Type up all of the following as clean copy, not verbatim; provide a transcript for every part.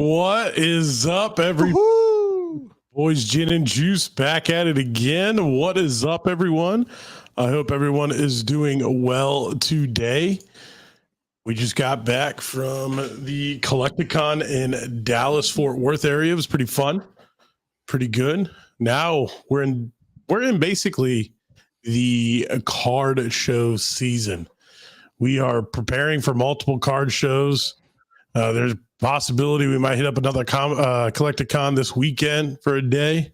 What is up, boys? Gin and Juice back at it again. What is up, everyone? I hope everyone is doing well today. We just got back from the Collecticon in Dallas, Fort Worth area. It was pretty fun, pretty good. Now we're in basically the card show season. We are preparing for multiple card shows. There's a possibility we might hit up another Collecticon this weekend for a day.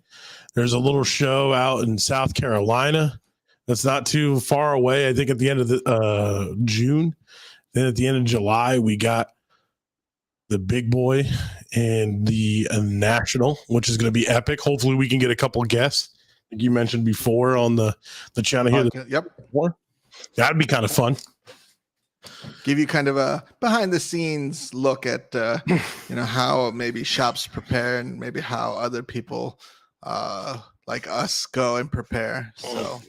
There's a little show out in South Carolina that's not too far away. I think at the end of the June. Then at the end of July, we got the big boy and the national, which is going to be epic. Hopefully we can get a couple of guests, like you mentioned before on the channel here. Yep. That'd be kind of fun. Give you kind of a behind the scenes look at how maybe shops prepare and maybe how other people like us go and prepare. So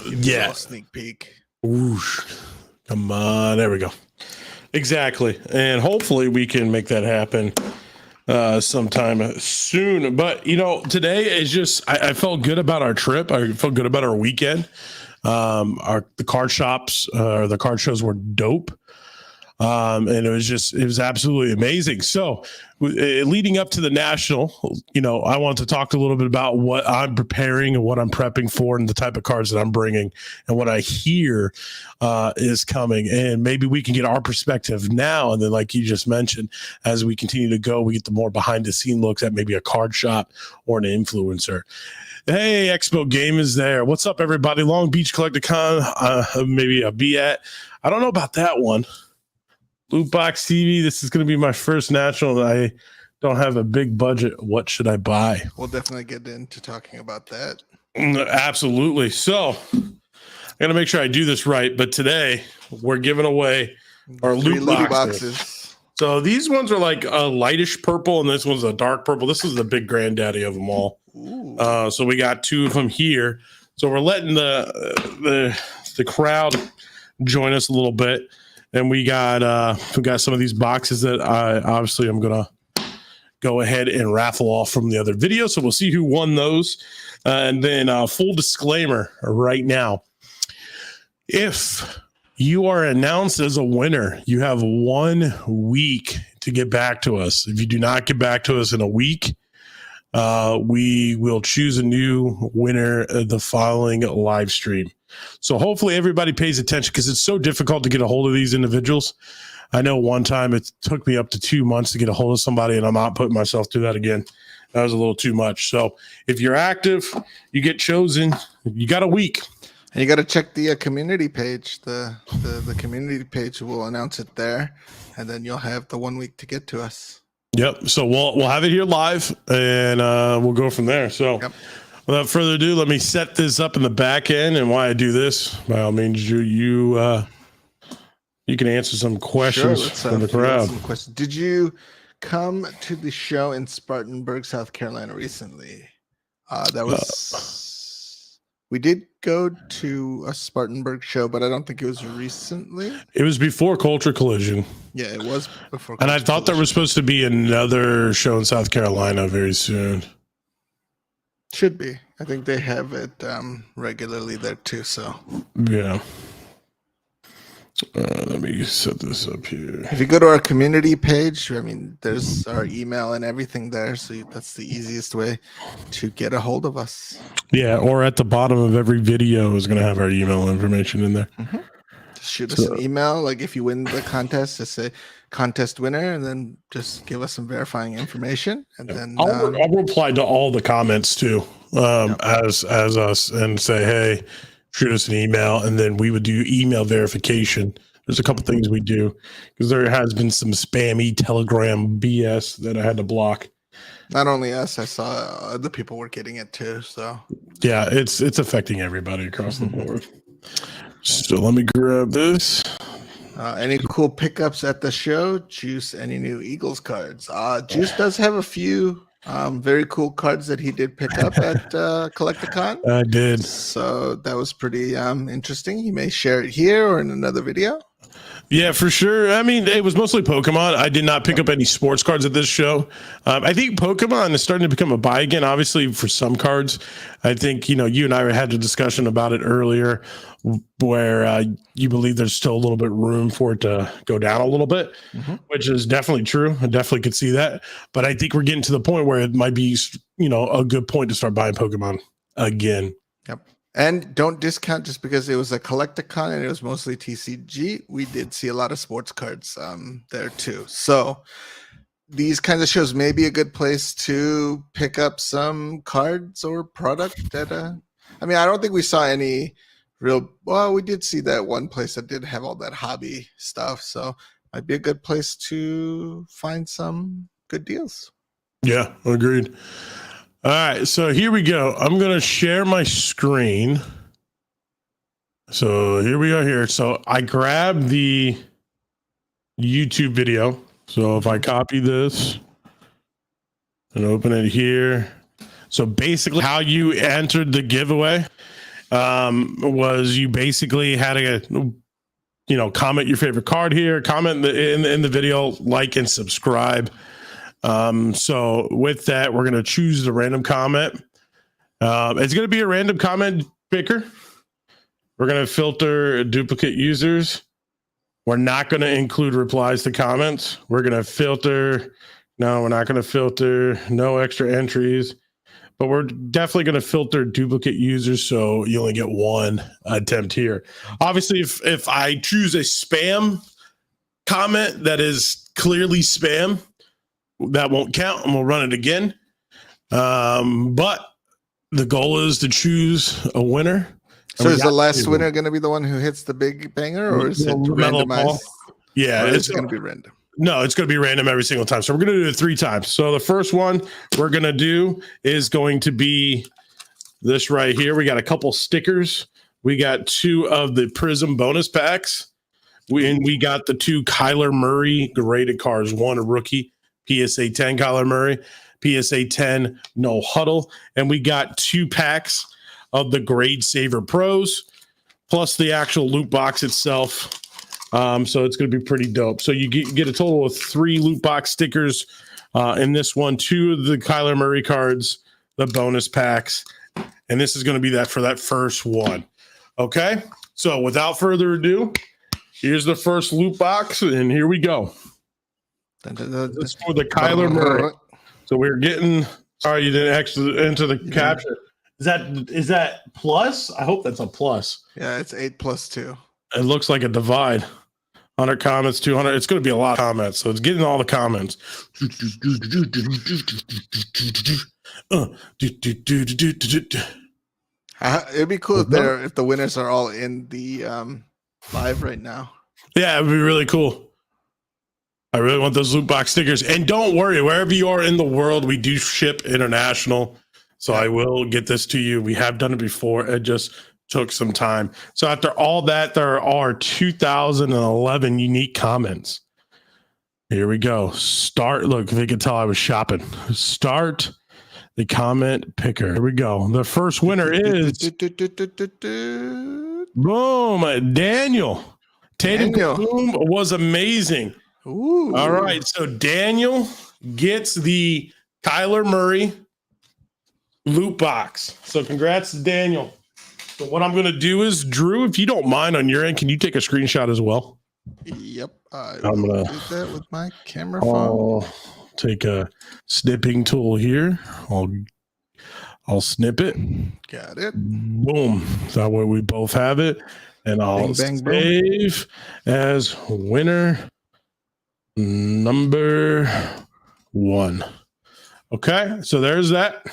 yeah, sneak peek. Whoosh. Come on, there we go. Exactly, and hopefully we can make that happen sometime soon. But today is just I felt good about our trip. I felt good about our weekend. The card shops, the card shows were dope. And it was absolutely amazing. So leading up to the national, I wanted to talk a little bit about what I'm preparing and what I'm prepping for and the type of cards that I'm bringing and what I hear is coming. And maybe we can get our perspective now. And then, like you just mentioned, as we continue to go, we get the more behind the scene looks at maybe a card shop or an influencer. Hey, Expo Game is there. What's up, everybody? Long Beach Collecticon, maybe a be at. I don't know about that one. Lootbox TV, this is going to be my first national. I don't have a big budget. What should I buy? We'll definitely get into talking about that. Absolutely. So I'm going to make sure I do this right. But today we're giving away our loot boxes. So these ones are like a lightish purple, and this one's a dark purple. This is the big granddaddy of them all. So we got two of them here. So we're letting the crowd join us a little bit. And we got some of these boxes that I'm gonna go ahead and raffle off from the other video. So we'll see who won those. And then full disclaimer right now: if you are announced as a winner, you have 1 week to get back to us. If you do not get back to us in a week, we will choose a new winner the following live stream. So hopefully everybody pays attention because it's so difficult to get a hold of these individuals. I know one time it took me up to 2 months to get a hold of somebody, and I'm not putting myself through that again. That was a little too much. So if you're active, you get chosen. You got a week. And you got to check the community page. The community page will announce it there, and then you'll have the 1 week to get to us. Yep. So we'll have it here live, and we'll go from there. So. Yep. Without further ado, let me set this up in the back end. And why I do this, by all means, you can answer some questions from the crowd. Did you come to the show in Spartanburg, South Carolina recently? We did go to a Spartanburg show, but I don't think it was recently. It was before Culture Collision. Yeah, it was before. And I thought there was supposed to be another show in South Carolina very soon. Should be. I think they have it regularly there too. So yeah. Let me set this up here. If you go to our community page, there's our email and everything there. So that's the easiest way to get a hold of us. Yeah, or at the bottom of every video is going to have our email information in there. Mm-hmm. Just shoot us an email. Like if you win the contest, just say contest winner, and then just give us some verifying information, and then I'll reply to all the comments too, as us, and say, hey, shoot us an email, and then we would do email verification. There's a couple things we do because there has been some spammy Telegram BS that I had to block. Not only us, I saw other people were getting it too. So yeah, it's affecting everybody across the board. So let me grab this. Any cool pickups at the show? Juice, any new Eagles cards? Juice does have a few very cool cards that he did pick up at Collecticon. I did. So that was pretty interesting. He may share it here or in another video. Yeah, for sure. I mean, it was mostly Pokemon. I did not pick up any sports cards at this show. I think Pokemon is starting to become a buy again, obviously, for some cards. I think, you and I had a discussion about it earlier where you believe there's still a little bit room for it to go down a little bit, which is definitely true. I definitely could see that. But I think we're getting to the point where it might be, a good point to start buying Pokemon again. Yep. And don't discount just because it was a Collecticon and it was mostly TCG. We did see a lot of sports cards there too. So these kinds of shows may be a good place to pick up some cards or product that I mean, I don't think we saw any well, we did see that one place that did have all that hobby stuff. So might be a good place to find some good deals. Yeah, agreed. All right, so here we go. I'm going to share my screen. So here we go here. So I grabbed the YouTube video. So if I copy this and open it here. So basically how you entered the giveaway was you basically had to, comment your favorite card here, comment in the video, like and subscribe. So with that, we're going to choose the random comment. It's going to be a random comment picker. We're going to filter duplicate users. We're not going to include replies to comments. We're going to filter. No, we're not going to filter. No extra entries, but we're definitely going to filter duplicate users. So you only get one attempt here. Obviously, if I choose a spam comment that is clearly spam, that won't count, and we'll run it again. But the goal is to choose a winner. So is the last winner going to be the one who hits the big banger, or is it randomized? Yeah, it's going to be random. No, it's going to be random every single time. So we're going to do it 3 times. So the first one we're going to do is going to be this right here. We got a couple stickers. We got 2 of the Prism bonus packs. We got the 2 Kyler Murray graded cards, 1 a rookie, PSA 10 Kyler Murray, PSA 10 No Huddle, and we got 2 packs of the Grade Saver Pros, plus the actual loot box itself. So it's going to be pretty dope. So you get a total of 3 loot box stickers in this one, 2 of the Kyler Murray cards, the bonus packs, and this is going to be that for that first one. Okay, so without further ado, here's the first loot box, and here we go. This for the Kyler Murray. So we're getting. Sorry, you didn't actually enter the caption. Is that plus? I hope that's a plus. Yeah, it's 8 plus 2. It looks like a divide. 100 comments, 200. It's going to be a lot of comments. So it's getting all the comments. It'd be cool if the winners are all in the live right now. Yeah, it would be really cool. I really want those loot box stickers. And don't worry, wherever you are in the world, we do ship international. So I will get this to you. We have done it before. It just took some time. So after all that, there are 2,011 unique comments. Here we go. Start. Look, if you can tell I was shopping. Start the comment picker. Here we go. The first winner is boom, Daniel. Tatum was amazing. Ooh. All right, so Daniel gets the Kyler Murray loot box. So congrats to Daniel. So what I'm going to do is, Drew, if you don't mind on your end, can you take a screenshot as well? Yep. I'm going to do that with my camera phone. I'll take a snipping tool here. I'll snip it. Got it. Boom. That way we both have it. And I'll save as winner number 1. Okay, so there's that.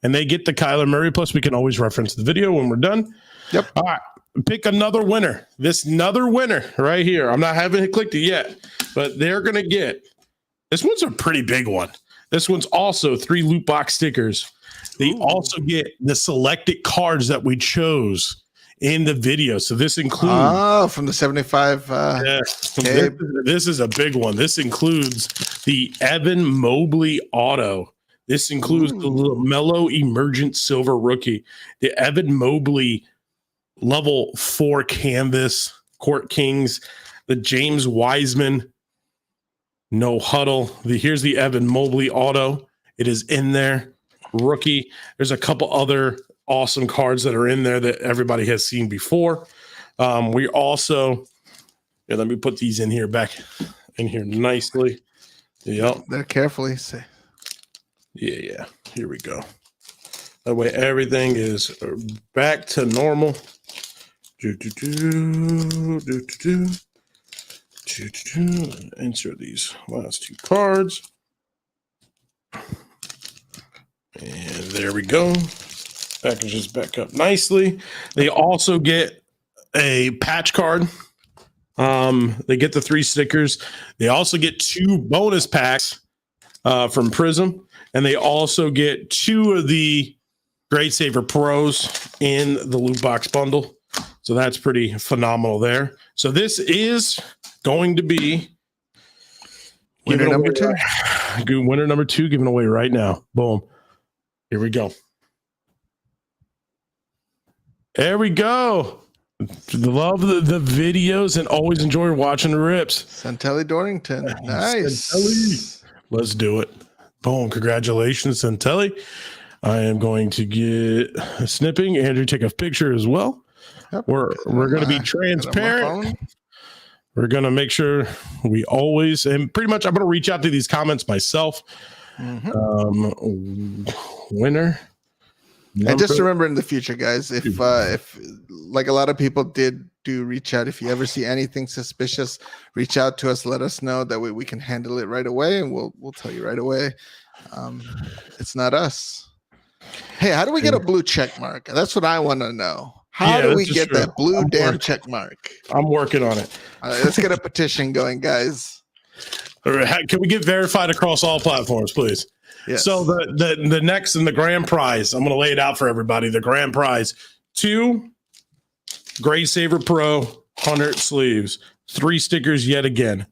And they get the Kyler Murray, plus we can always reference the video when we're done. Yep. All right, pick another winner. This another winner right here. I'm not having clicked it yet, but they're going to get, this one's a pretty big one. This one's also 3 loot box stickers. They also get the selected cards that we chose in the video. So this includes from the 75. This is a big one. This includes the Evan Mobley auto. This includes the LaMelo Emergent Silver Rookie, the Evan Mobley level 4 canvas Court Kings the James Wiseman no huddle. Here's the Evan Mobley auto. It is in there. Rookie. There's a couple other awesome cards that are in there that everybody has seen before. We also, let me put these in here, back in here nicely. Yep. They're carefully say. Yeah. Here we go. That way everything is back to normal. Insert these last two cards. And there we go. Packages back up nicely. They also get a patch card. They get the 3 stickers. They also get 2 bonus packs from Prism. And they also get 2 of the Great Saver Pros in the Lootbox bundle. So that's pretty phenomenal there. So this is going to be winner number 2. Winner number 2 given away right now. Boom. Here we go. There we go. Love the videos and always enjoy watching the rips. Santelli Dorrington. Nice. Santelli. Let's do it. Boom. Congratulations, Santelli. I am going to get a snipping. Andrew, take a picture as well. Yep. We're going to be transparent. We're going to make sure we always, and pretty much I'm going to reach out to these comments myself. Winner. And just remember in the future, guys, if like a lot of people do reach out, if you ever see anything suspicious, reach out to us, let us know. That way we can handle it right away, and we'll tell you right away. It's not us. Hey, how do we get a blue check mark? That's what I want to know. How do we get that blue check mark? I'm working on it. Let's get a petition going, guys. Can we get verified across all platforms, please? Yes. So the next and the grand prize, I'm going to lay it out for everybody. The grand prize: 2 Great Saver Pro 100 sleeves, 3 stickers yet again,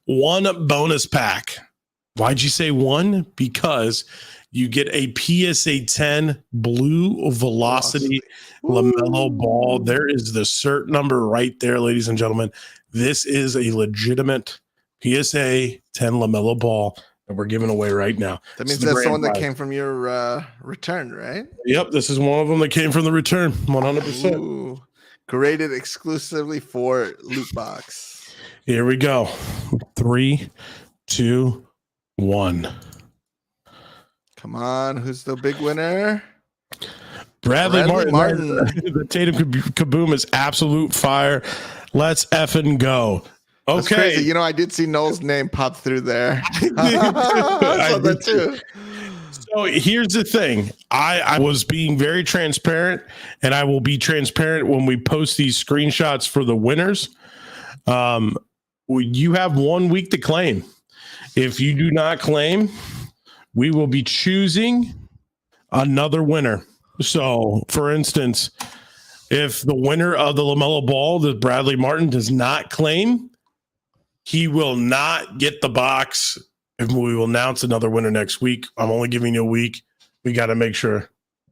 1 bonus pack. Why'd you say 1? Because you get a PSA 10 blue velocity LaMelo ball. There is the cert number right there, ladies and gentlemen. This is a legitimate PSA 10 LaMelo ball that we're giving away right now. That means that's the one that came from your return, right? Yep, this is one of them that came from the return, 100%. Ooh, graded exclusively for Lootbox. Here we go. 3, 2, 1. Come on, who's the big winner? Bradley Martin. The Tatum Kaboom is absolute fire. Let's effing go. Okay. You know, I did see Noel's name pop through there. I saw that too. So here's the thing. I was being very transparent, and I will be transparent when we post these screenshots for the winners. You have 1 week to claim. If you do not claim, we will be choosing another winner. So, for instance, if the winner of the LaMelo ball, that Bradley Martin, does not claim, he will not get the box. And we will announce another winner next week. I'm only giving you a week. We got to make sure.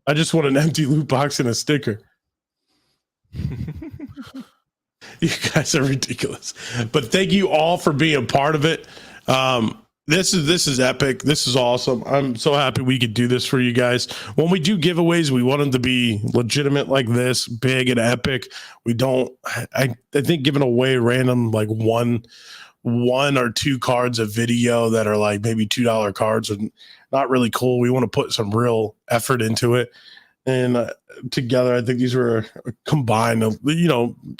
I just want an empty loot box and a sticker. You guys are ridiculous. But thank you all for being part of it. This is epic. This is awesome. I'm so happy we could do this for you guys. When we do giveaways, we want them to be legitimate like this, big and epic. We don't. I think giving away random like one or 2 cards of video that are like maybe $2 cards are not really cool. We want to put some real effort into it. And together, I think these were combined,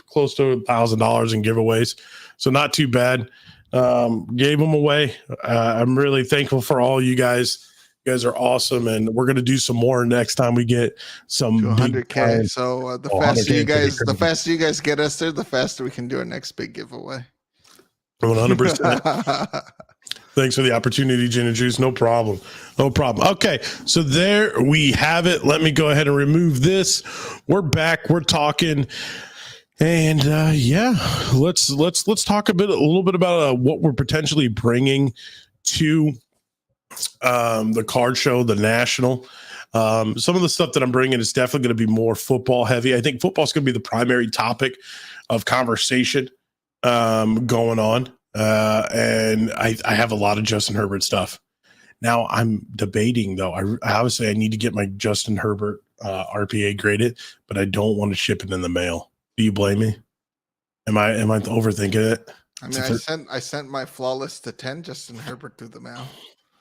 close to $1,000 in giveaways. So not too bad. Gave them away. I'm really thankful for all you guys. You guys are awesome, and we're gonna do some more next time we get some 100K. So the faster you guys get us there, the faster we can do our next big giveaway. 100%. Thanks for the opportunity, Gin and Juice. No problem. Okay, so there we have it. Let me go ahead and remove this. We're back. We're talking. And let's talk a little bit about what we're potentially bringing to the card show, the National. Some of the stuff that I'm bringing is definitely going to be more football heavy. I think football is going to be the primary topic of conversation going on. And I have a lot of Justin Herbert stuff. Now I'm debating though. I obviously I need to get my Justin Herbert RPA graded, but I don't want to ship it in the mail. Do you blame me? Am I overthinking it? I mean, I sent my flawless to 10 Justin Herbert through the mail.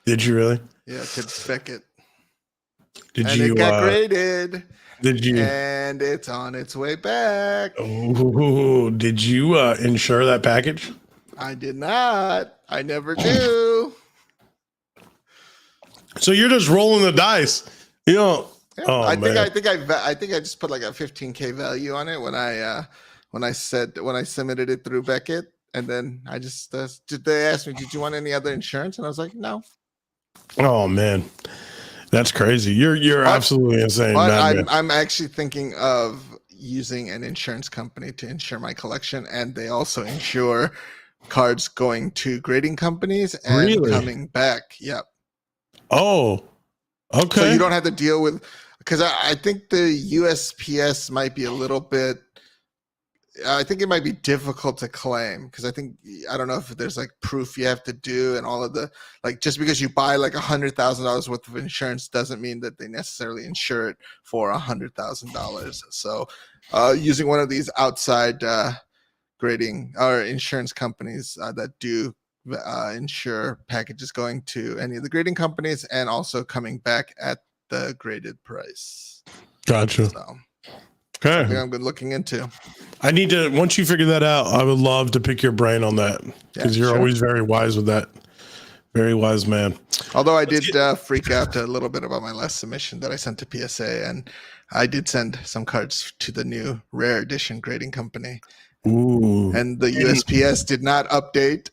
Did you really? Yeah, to Beckett. Did and you? It got graded. Did you? And it's on its way back. Oh, did you insure that package? I did not. I never do. So you're just rolling the dice, you know? Yeah, I think I just put like a 15K value on it when I submitted it through Beckett, and then I just they asked me, did you want any other insurance? And I was like, no. Oh man, that's crazy. You're absolutely insane. But I'm actually thinking of using an insurance company to insure my collection, and they also insure cards going to grading companies and coming back. Yep. Oh, okay. So you don't have to deal with, because I think the USPS might be a little bit, I think it might be difficult to claim, because I don't know if there's like proof you have to do and all of the, like, just because you buy like $100,000 worth of insurance doesn't mean that they necessarily insure it for $100,000. So using one of these outside grading or insurance companies that do insure packages going to any of the grading companies and also coming back at the graded price. Gotcha. So, okay. Something I'm good looking into. I need to, once you figure that out, I would love to pick your brain on that, because you're always very wise with that. Very wise man. Although I did freak out a little bit about my last submission that I sent to PSA, and I did send some cards to the new rare edition grading company. Ooh. And the USPS did not update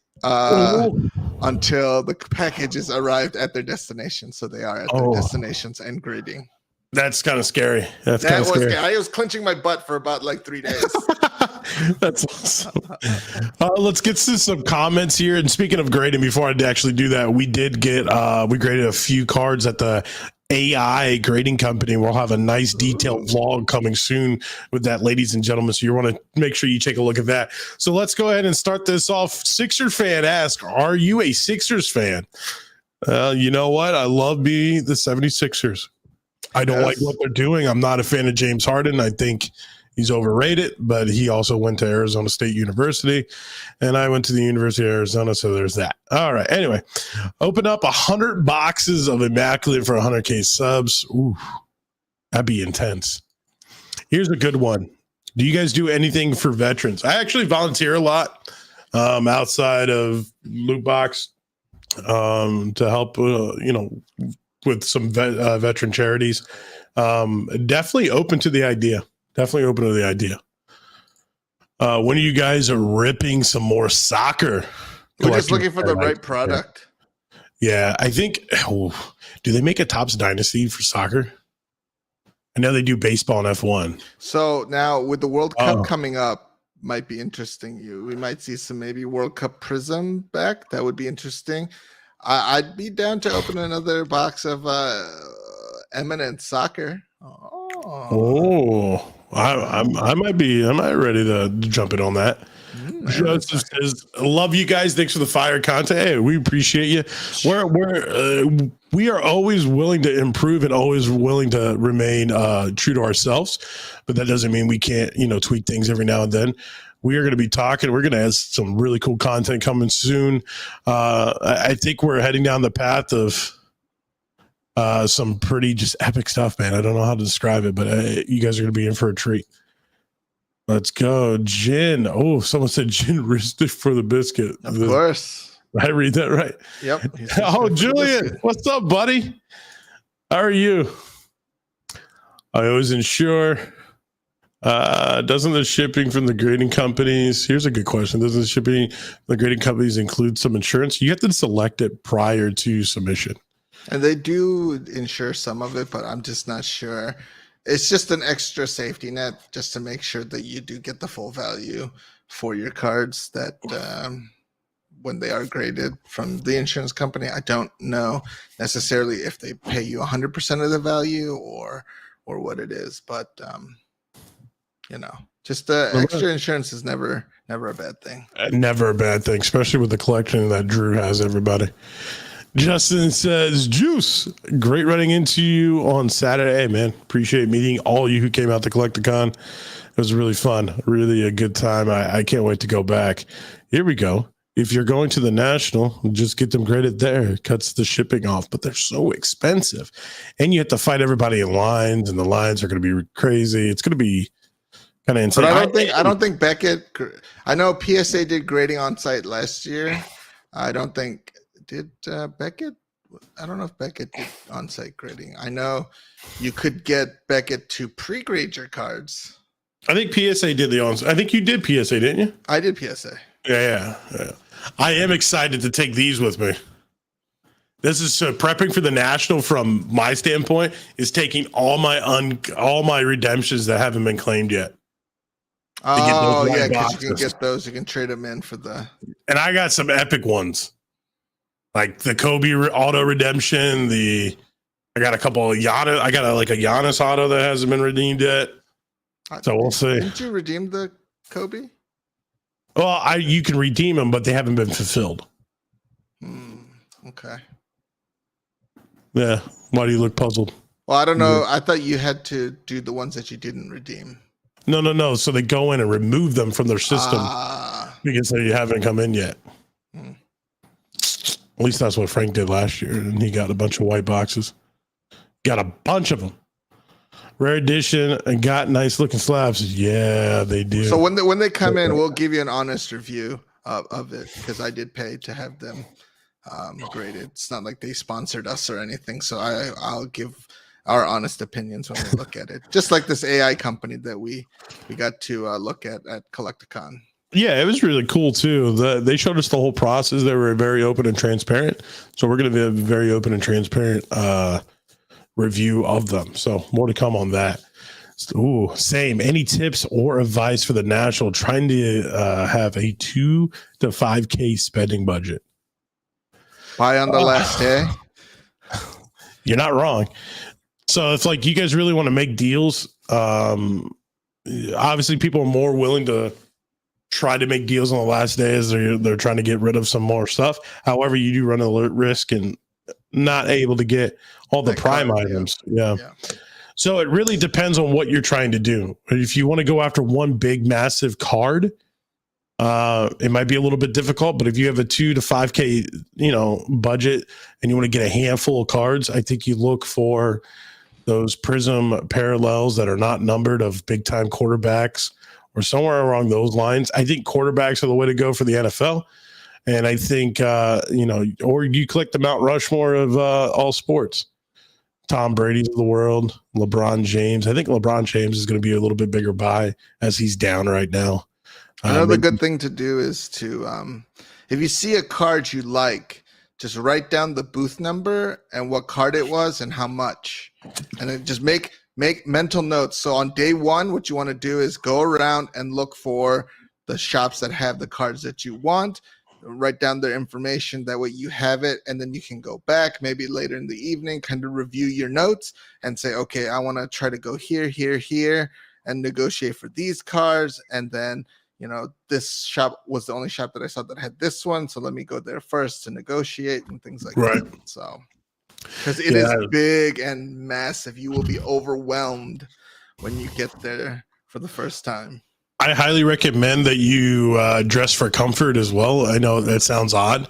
until the packages arrived at their destination. So they are at their destinations and grading. That's kind of scary. That was scary. I was clenching my butt for about like 3 days. That's awesome. Let's get to some comments here. And speaking of grading, before I actually do that, we did get we graded a few cards at the AI grading company. We'll have a nice detailed vlog coming soon with that, ladies and gentlemen. So you want to make sure you take a look at that. So let's go ahead and start this off. Sixer fan asks, are you a Sixers fan? You know what? I love the 76ers. I don't like what they're doing. I'm not a fan of James Harden. I think he's overrated, but he also went to Arizona State University, and I went to the University of Arizona, so there's that. All right. Anyway, open up 100 boxes of Immaculate for 100K subs. Ooh, that'd be intense. Here's a good one. Do you guys do anything for veterans? I actually volunteer a lot outside of Lootbox to help, with some veteran charities. Definitely open to the idea. When are you guys ripping some more soccer? We're just looking for the right product. Yeah, I think, do they make a Topps Dynasty for soccer? I know they do baseball and F1. So now with the World Cup coming up, might be interesting. We might see some maybe World Cup Prism back. That would be interesting. I'd be down to open another box of Eminent Soccer. I might ready to jump in on that. Joseph says, "Love you guys. Thanks for the fire content. Hey, we appreciate you. We are always willing to improve and always willing to remain true to ourselves, but that doesn't mean we can't, tweak things every now and then. We are going to be talking. We're going to have some really cool content coming soon. I think we're heading down the path of some pretty just epic stuff, man. I don't know how to describe it, but you guys are going to be in for a treat. Let's go. Gin. Oh, someone said gin wristed for the biscuit. Of course. I read that right. Yep. Oh, Julian. What's up, buddy? How are you? I wasn't sure. Doesn't the shipping from the grading companies, here's a good question. Doesn't the shipping from the grading companies include some insurance? You have to select it prior to submission. And they do insure some of it, but I'm just not sure. It's just an extra safety net just to make sure that you do get the full value for your cards that when they are graded from the insurance company. I don't know necessarily if they pay you 100% of the value or what it is, but Just extra insurance is never a bad thing. Never a bad thing, especially with the collection that Drew has, everybody. Justin says, Juice, great running into you on Saturday. Hey, man, appreciate meeting all you who came out to Collecticon. It was really fun, really a good time. I can't wait to go back. Here we go. If you're going to the National, just get them graded there. It cuts the shipping off, but they're so expensive. And you have to fight everybody in lines, and the lines are going to be crazy. It's going to be kind of insane. But I don't think Beckett, I know PSA did grading on site last year. I don't think, did Beckett? I don't know if Beckett did on site grading. I know you could get Beckett to pre-grade your cards. I think PSA did the on. I think you did PSA, didn't you? I did PSA. Yeah. I am excited to take these with me. This is prepping for the National from my standpoint is taking all my redemptions that haven't been claimed yet. Oh yeah, because you can get those. You can trade them in for the. And I got some epic ones, like the Kobe auto redemption. I got a couple of Giannis. I got a Giannis auto that hasn't been redeemed yet. So we'll see. Didn't you redeem the Kobe? Well, you can redeem them, but they haven't been fulfilled. Okay. Yeah. Why do you look puzzled? Well, I don't know. I thought you had to do the ones that you didn't redeem. No. So they go in and remove them from their system because they haven't come in yet. At least that's what Frank did last year, and he got a bunch of white boxes. Got a bunch of them. Rare edition and got nice looking slabs. Yeah, they do. So when they come in, we'll give you an honest review of it because I did pay to have them graded. It's not like they sponsored us or anything. So I'll give our honest opinions when we look at it. Just like this AI company that we got to look at Collecticon. Yeah, it was really cool too. They showed us the whole process. They were very open and transparent. So we're going to be a very open and transparent review of them. So more to come on that. Ooh, same. Any tips or advice for the National trying to have a 2 to 5K spending budget? Buy on the last day. You're not wrong. So it's like you guys really want to make deals. Obviously, people are more willing to try to make deals on the last day as they're trying to get rid of some more stuff. However, you do run a risk and not able to get all the prime items. Yeah. So it really depends on what you're trying to do. If you want to go after one big, massive card, it might be a little bit difficult, but if you have a 2 to 5K, budget and you want to get a handful of cards, I think you look for those Prism parallels that are not numbered of big time quarterbacks or somewhere along those lines. I think quarterbacks are the way to go for the NFL. And I think, or you click the Mount Rushmore of all sports. Tom Brady's of the world, LeBron James. I think LeBron James is going to be a little bit bigger buy as he's down right now. Another good thing to do is to, if you see a card you like, just write down the booth number and what card it was and how much. And then just make mental notes. So on day one, what you want to do is go around and look for the shops that have the cards that you want. Write down their information. That way you have it. And then you can go back maybe later in the evening, kind of review your notes and say, okay, I want to try to go here, here, here, and negotiate for these cards. And then, this shop was the only shop that I saw that had this one. So let me go there first to negotiate and things like that. So, because it is big and massive. You will be overwhelmed when you get there for the first time. I highly recommend that you dress for comfort as well. I know that sounds odd,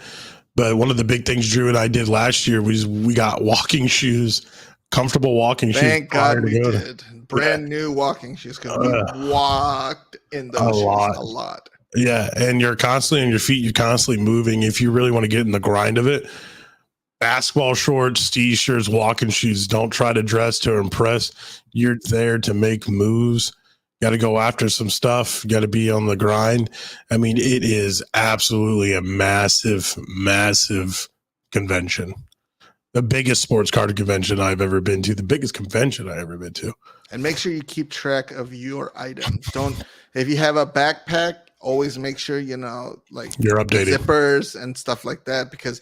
but one of the big things Drew and I did last year was we got walking shoes, comfortable walking shoes. Thank God we did. Brand new walking shoes because we walked in those shoes a lot. Yeah, and you're constantly on your feet. You're constantly moving. If you really want to get in the grind of it, basketball shorts, t-shirts, walking shoes. Don't try to dress to impress. You're there to make moves. Got to go after some stuff. Got to be on the grind. I mean, it is absolutely a massive, massive convention. The biggest sports card convention I've ever been to. The biggest convention I've ever been to. And make sure you keep track of your items. If you have a backpack, always make sure, like you're updated zippers and stuff like that, because,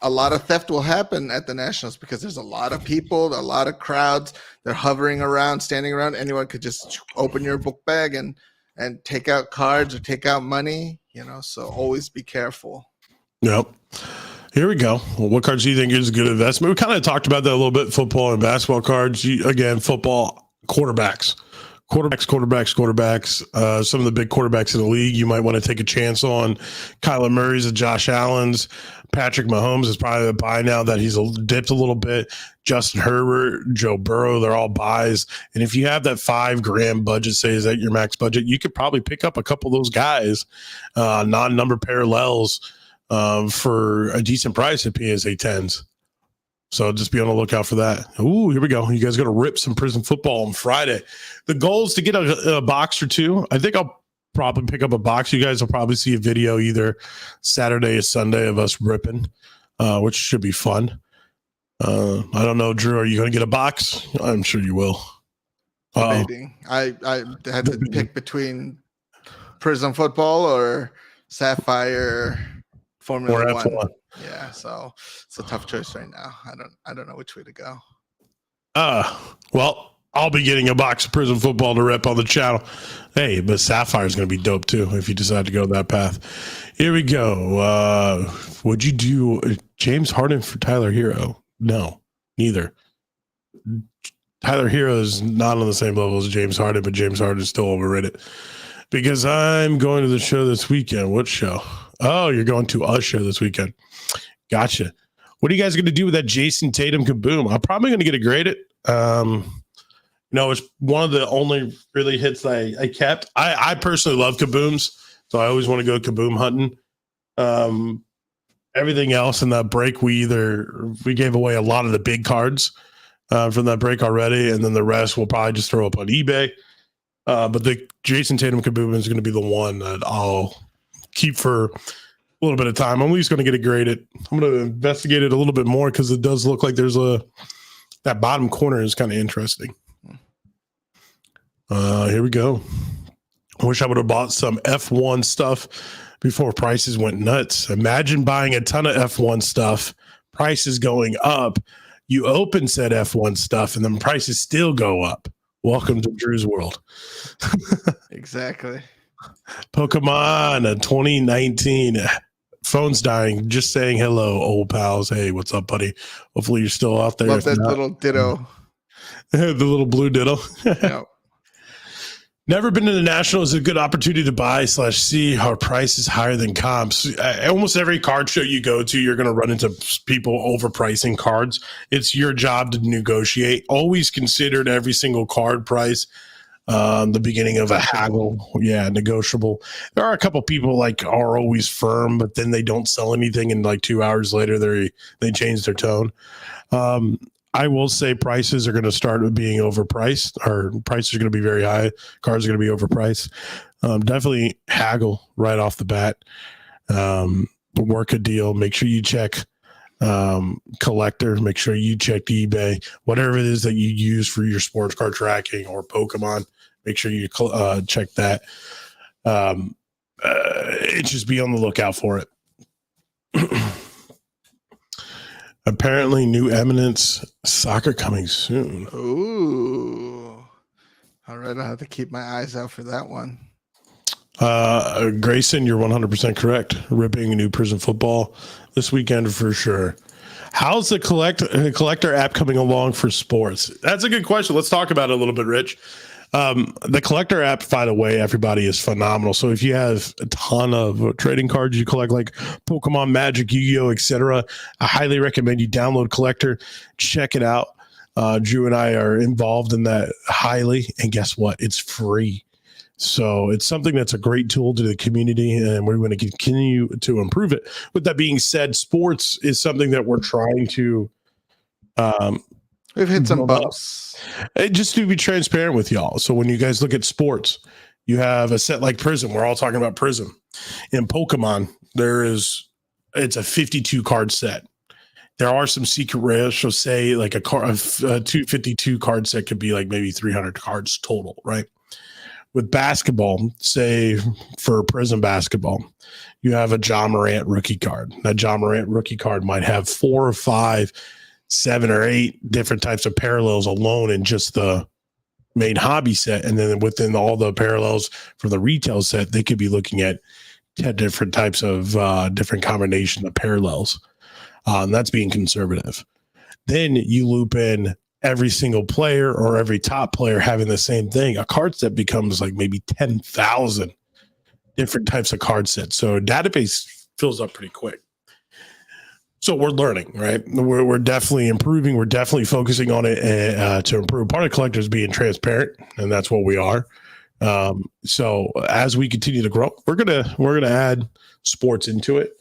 a lot of theft will happen at the Nationals because there's a lot of people, a lot of crowds. They're hovering around, standing around. Anyone could just open your book bag and take out cards or take out money, so always be careful. Yep. Here we go. Well, what cards do you think is a good investment? We kind of talked about that a little bit, football and basketball cards. Again, football, quarterbacks. Some of the big quarterbacks in the league you might want to take a chance on. Kyler Murray's and Josh Allen's. Patrick Mahomes is probably a buy now that he's dipped a little bit. Justin Herbert, Joe Burrow, they're all buys. And if you have that $5,000 budget, say is that your max budget, you could probably pick up a couple of those guys, non-number parallels for a decent price at PSA 10s. So just be on the lookout for that. Ooh, here we go. You guys got to rip some prison football on Friday. The goal is to get a box or two. I think I'll probably pick up a box. You guys will probably see a video either Saturday or Sunday of us ripping, which should be fun. I don't know, Drew, are you going to get a box? I'm sure you will. Debating. I had to pick between prison football or Sapphire Formula One. F1. Yeah, so it's a tough choice right now. I don't know which way to go. Well, I'll be getting a box of prison football to rep on the channel. Hey, but Sapphire is going to be dope too if you decide to go that path. Here we go. Would you do James Harden for Tyler Hero? No, neither. Tyler Hero is not on the same level as James Harden, but James Harden is still overrated. Because I'm going to the show this weekend. What show? Oh, you're going to a show this weekend. Gotcha. What are you guys going to do with that Jason Tatum kaboom? I'm probably going to get it graded. It's one of the only really hits I kept. I personally love kabooms, so I always want to go kaboom hunting. Everything else in that break, we gave away a lot of the big cards from that break already, and then the rest we'll probably just throw up on eBay. But the Jason Tatum kaboom is going to be the one that I'll keep for a little bit of time. I'm at least going to get it graded. I'm going to investigate it a little bit more because it does look like there's that bottom corner is kind of interesting. Here we go. I wish I would have bought some F1 stuff before prices went nuts. Imagine buying a ton of F1 stuff, prices going up. You open said F1 stuff and then prices still go up. Welcome to Drew's world. Exactly. Pokemon 2019. Phone's dying. Just saying hello, old pals. Hey, what's up, buddy? Hopefully you're still out there. Love that little ditto. The little blue ditto. Yep. Never been to the National is a good opportunity to buy / see how price is higher than comps. Almost every card show you go to, you're going to run into people overpricing cards. It's your job to negotiate. Always considered every single card price the beginning of a haggle. Yeah, negotiable. There are a couple people are always firm, but then they don't sell anything, and 2 hours later they change their tone. I will say prices are going to start being overpriced, or prices are going to be very high. Cards are going to be overpriced. Definitely haggle right off the bat. Work a deal. Make sure you check collector. Make sure you check the eBay. Whatever it is that you use for your sports card tracking or Pokemon, make sure you check that. Just be on the lookout for it. Apparently, new Eminence soccer coming soon. Ooh. All right, I'll have to keep my eyes out for that one. Grayson, you're 100% correct. Ripping a new prison football this weekend for sure. How's the collector app coming along for sports? That's a good question. Let's talk about it a little bit, Rich. The collector app, by the way, everybody, is phenomenal. So if you have a ton of trading cards you collect, like Pokemon, Magic, Yu-Gi-Oh, etc., I highly recommend you download Collector, check it out. Drew and I are involved in that highly, and guess what? It's free. So it's something that's a great tool to the community, and we're going to continue to improve it. With that being said, sports is something that we're trying to we've hit some bumps. Just to be transparent with y'all. So when you guys look at sports, you have a set like Prism. We're all talking about Prism. In Pokemon, it's a 52 card set. There are some secret rares. So say like a 252 card set could be like maybe 300 cards total, right? with basketball, say for Prism basketball, you have a John Morant rookie card. That John Morant rookie card might have 4 or 5, 7 or 8 different types of parallels alone in just the main hobby set. And then within all the parallels for the retail set, they could be looking at 10 different types of different combination of parallels. And that's being conservative. Then you loop in every single player or every top player having the same thing. A card set becomes like maybe 10,000 different types of card sets. So a database fills up pretty quick. So we're learning, right? We're definitely improving. We're definitely focusing on it to improve. Part of collectors being transparent, and that's what we are. So as we continue to grow, we're gonna add sports into it.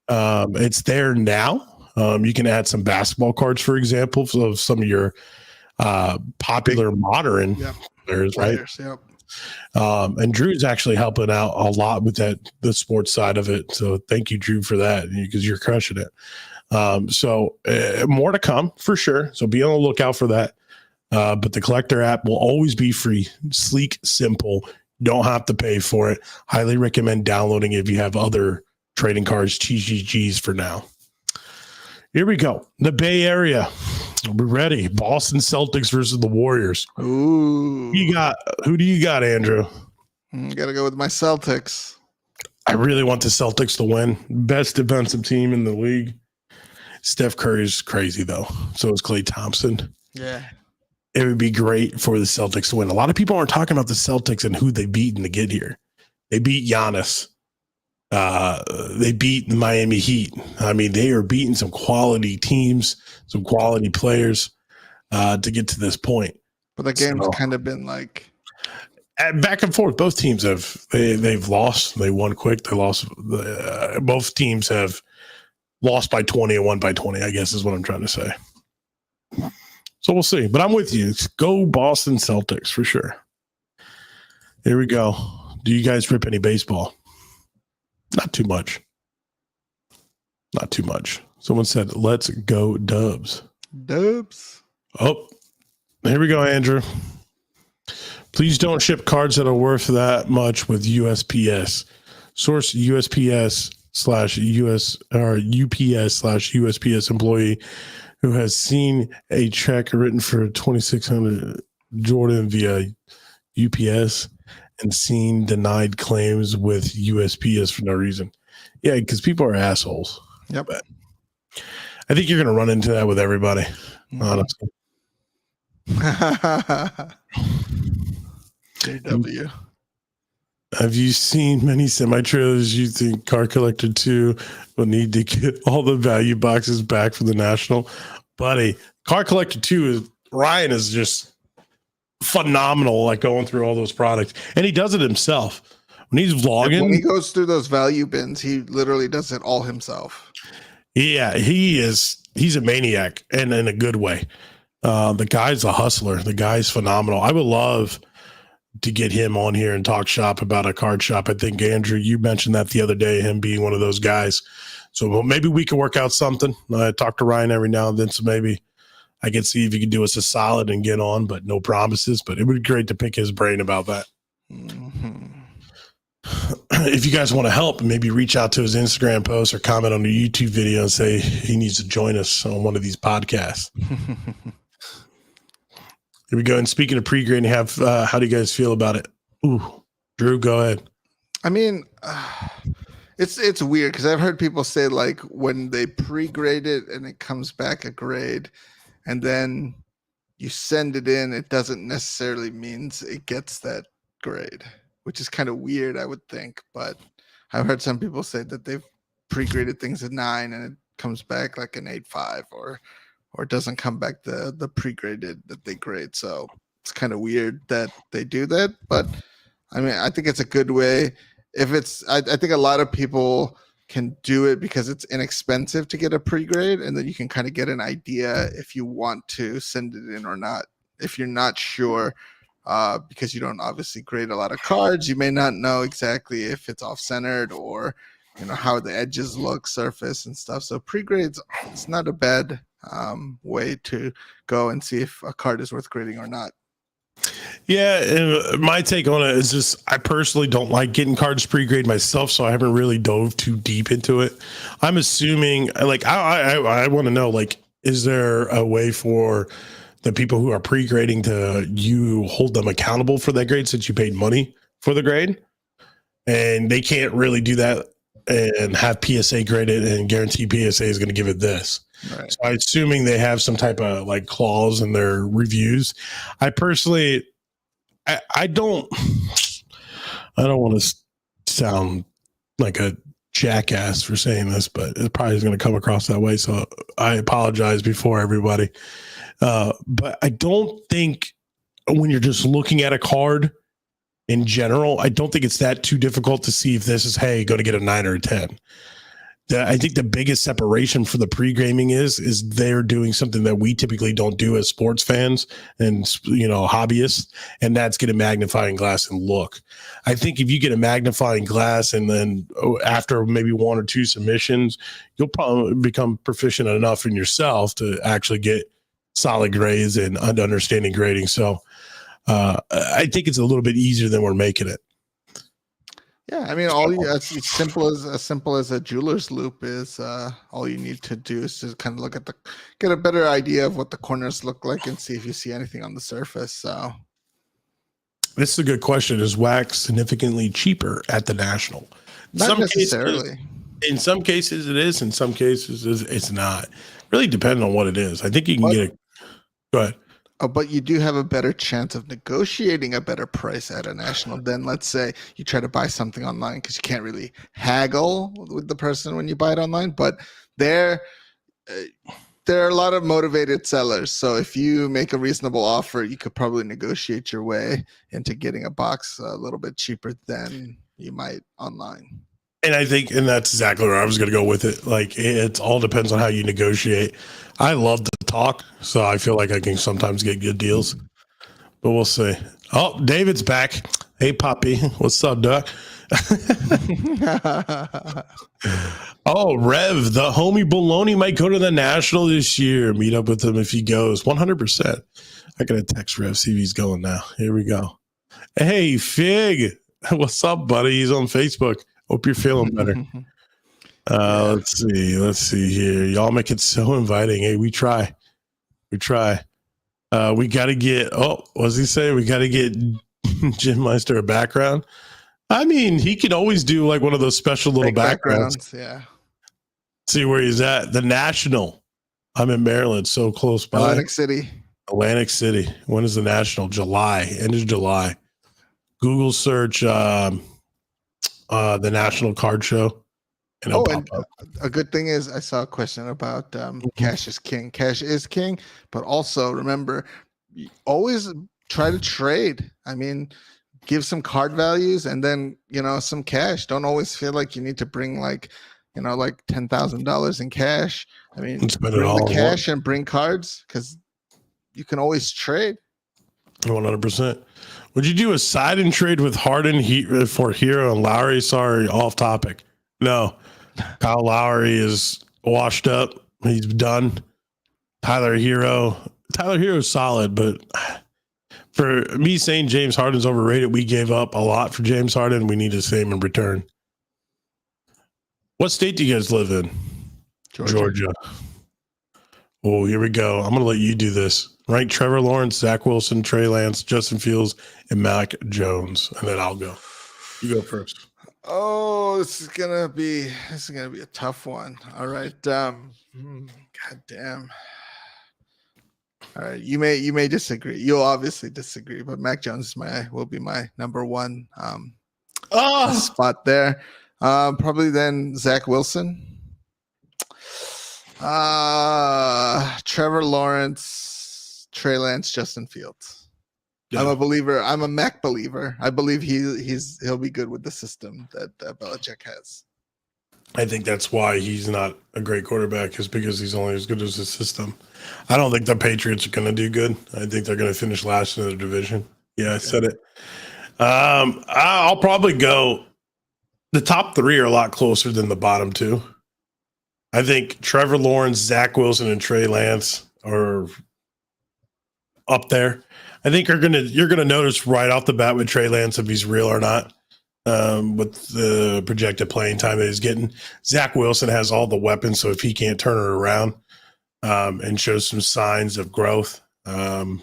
It's there now. You can add some basketball cards, for example, of some of your popular modern players, right? Yep. And Drew's actually helping out a lot with the sports side of it. So thank you, Drew, for that, because you're crushing it. So more to come for sure. So be on the lookout for that. But the collector app will always be free, sleek, simple. Don't have to pay for it. Highly recommend downloading it if you have other trading cards, TGGs for now. Here we go. The Bay Area. We're ready. Boston Celtics versus the Warriors. Ooh. Who do you got, Andrew? Gotta go with my Celtics. I really want the Celtics to win. Best defensive team in the league. Steph Curry's crazy, though. So is Klay Thompson. Yeah. It would be great for the Celtics to win. A lot of people aren't talking about the Celtics and who they beat to get here. They beat Giannis. They beat the Miami Heat. I mean, they are beating some quality teams, some quality players to get to this point. But the game's kind of been like back and forth. Both teams they've lost. They won quick. They lost. Both teams have lost by 20 and won by 20, I guess is what I'm trying to say. So we'll see. But I'm with you. Go Boston Celtics for sure. Here we go. Do you guys rip any baseball? Not too much. Not too much. Someone said, let's go Dubs. Dubs. Oh, here we go, Andrew. Please don't ship cards that are worth that much with USPS. Source USPS/US or UPS/USPS employee who has seen a check written for 2,600 Jordan via UPS and seen denied claims with USPS for no reason. Yeah, because people are assholes. Yep. But I think you're going to run into that with everybody, honestly. JW. Have you seen many semi-trailers? You think Car Collector 2 will need to get all the value boxes back from the National? Buddy, Car Collector 2 Ryan is just phenomenal, like going through all those products. And he does it himself. When he's vlogging. When he goes through those value bins, he literally does it all himself. Yeah, he's a maniac and in a good way. The guy's a hustler. The guy's phenomenal. I would love to get him on here and talk shop about a card shop. I think, Andrew, you mentioned that the other day, him being one of those guys. So maybe we can work out something. I talk to Ryan every now and then, so maybe I can see if he can do us a solid and get on, but no promises. But it would be great to pick his brain about that. Mm-hmm. If you guys want to help, maybe reach out to his Instagram post or comment on the YouTube video and say he needs to join us on one of these podcasts. Here we go. And speaking of pre-grading, how do you guys feel about it? Ooh, Drew, go ahead. I mean, it's weird because I've heard people say like when they pre-grade it and it comes back a grade and then you send it in, it doesn't necessarily means it gets that grade, which is kind of weird, I would think. But I've heard some people say that they've pre-graded things at 9 and it comes back like an 8.5 or it doesn't come back the pre-graded that they grade. So it's kind of weird that they do that. But I mean, I think it's a good way. If it's, I think a lot of people can do it because it's inexpensive to get a pre-grade, and then you can kind of get an idea if you want to send it in or not. If you're not sure, because you don't obviously grade a lot of cards, you may not know exactly if it's off-centered or how the edges look, surface and stuff. So pre-grades, it's not a bad way to go and see if a card is worth grading or not. Yeah, and my take on it is just I personally don't like getting cards pre-grade myself, so I haven't really dove too deep into it. I'm assuming, like, I want to know, like, is there a way for the people who are pre-grading to you hold them accountable for that grade since you paid money for the grade, and they can't really do that and have PSA graded and guarantee PSA is going to give it this. Right. So I'm assuming they have some type of like clause in their reviews. I personally, I don't want to sound like a jackass for saying this, but it probably is going to come across that way. So I apologize before everybody. But I don't think when you're just looking at a card in general, I don't think it's that too difficult to see if this is, hey, going to get a 9 or a 10. I think the biggest separation for the pre-gaming is they're doing something that we typically don't do as sports fans and, hobbyists, and that's get a magnifying glass and look. I think if you get a magnifying glass and then after maybe 1 or 2 submissions, you'll probably become proficient enough in yourself to actually get solid grades and understanding grading. So I think it's a little bit easier than we're making it. Yeah, I mean, as simple as a jeweler's loop is. All you need to do is to kind of look at get a better idea of what the corners look like and see if you see anything on the surface. So, this is a good question. Is wax significantly cheaper at the National? Not necessarily. In some cases, it is. In some cases, it's not. Really depending on what it is. I think you can get it. Go ahead. But you do have a better chance of negotiating a better price at a National than, let's say, you try to buy something online, because you can't really haggle with the person when you buy it online. But there are a lot of motivated sellers. So if you make a reasonable offer, you could probably negotiate your way into getting a box a little bit cheaper than you might online. And I think, and that's exactly where I was going to go with it. Like, it all depends on how you negotiate. I love to talk, so I feel like I can sometimes get good deals, but we'll see. Oh, David's back. Hey, Poppy. What's up, Duck? Oh, Rev, the homie Baloney might go to the National this year. Meet up with him if he goes. 100%. I got to text Rev, see if he's going now. Here we go. Hey, Fig. What's up, buddy? He's on Facebook. Hope you're feeling better. Let's see here. Y'all make it so inviting. Hey, we try. We got to get, what does he say? We got to get Jim Meister a background. I mean, he could always do like one of those special little backgrounds. Yeah. See where he's at. The National. I'm in Maryland, so close by. Atlantic City. When is the National? July. End of July. Google search the National Card Show. And a good thing is I saw a question about cash is king. Cash is king, but also remember, always try to trade. I mean, give some card values and then, some cash. Don't always feel like you need to bring like $10,000 in cash. I mean, bring the cash and bring cards, because you can always trade. 100%. Would you do a side and trade with Harden for Hero and Lowry? Sorry, off topic. No. Kyle Lowry is washed up. He's done. Tyler Hero is solid, but for me saying James Harden's overrated, we gave up a lot for James Harden. We need the same in return. What state do you guys live in? Georgia. Oh, here we go. I'm going to let you do this. Rank Trevor Lawrence, Zach Wilson, Trey Lance, Justin Fields, and Mac Jones, and then I'll go. You go first. Oh, this is gonna be a tough one. All right. God damn. All right. You may disagree. You'll obviously disagree, but Mac Jones will be my number one spot there. Probably then Zach Wilson. Trevor Lawrence, Trey Lance, Justin Fields. Yeah. I'm a believer. I'm a Mac believer. I believe he'll be good with the system that Belichick has. I think that's why he's not a great quarterback, is because he's only as good as his system. I don't think the Patriots are going to do good. I think they're going to finish last in the division. Yeah, I said it. I'll probably go. The top 3 are a lot closer than the bottom 2. I think Trevor Lawrence, Zach Wilson, and Trey Lance are up there. I think you're gonna notice right off the bat with Trey Lance if he's real or not. With the projected playing time that he's getting, Zach Wilson has all the weapons, so if he can't turn it around and show some signs of growth, then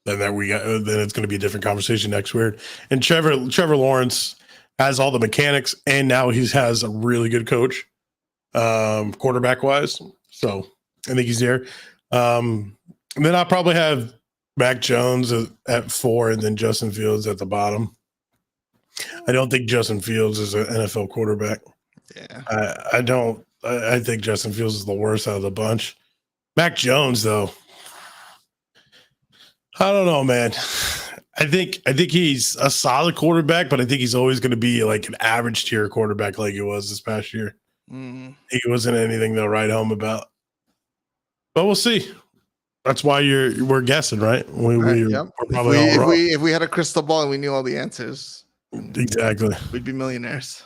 it's going to be a different conversation next year. And Trevor Lawrence has all the mechanics, and now he has a really good coach, quarterback wise. So I think he's there. And then I'll probably have Mac Jones at 4, and then Justin Fields at the bottom. I don't think Justin Fields is an NFL quarterback. Yeah, I don't. I think Justin Fields is the worst out of the bunch. Mac Jones, though, I don't know, man. I think he's a solid quarterback, but I think he's always going to be like an average tier quarterback, like he was this past year. He wasn't anything to write home about. But we'll see. That's why we're guessing, right? We're probably all wrong. If we had a crystal ball and we knew all the answers, exactly, we'd be millionaires.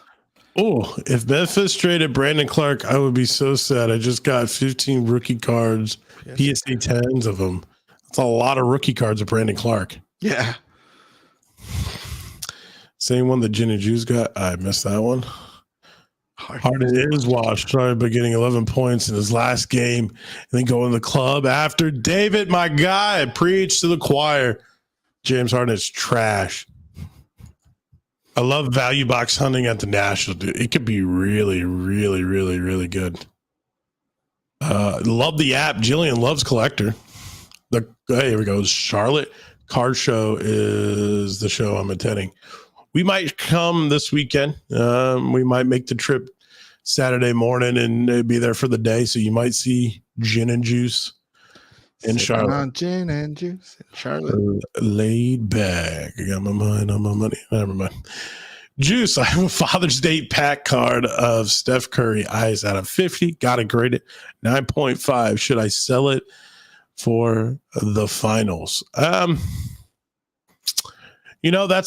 Oh, if Memphis traded Brandon Clark, I would be so sad. I just got 15 rookie cards, PSA 10s of them. That's a lot of rookie cards of Brandon Clark. Yeah. Same one that Gin and Juice got. I missed that one. Harden is washed. Started by getting 11 points in his last game and then going to the club after David, my guy. Preach to the choir. James Harden is trash. I love value box hunting at the National, dude. It could be really, really, really, really good. Love the app. Jillian loves Collector. Hey, here we go. Charlotte Card Show is the show I'm attending. We might come this weekend. We might make the trip Saturday morning and be there for the day. So you might see Gin and Juice in Charlotte. On Gin and Juice in Charlotte. Laid back. I got my mind on my money. Never mind. Juice, I have a Father's Day pack card of Steph Curry eyes out of 50. Got to grade it 9.5. Should I sell it for the finals? That's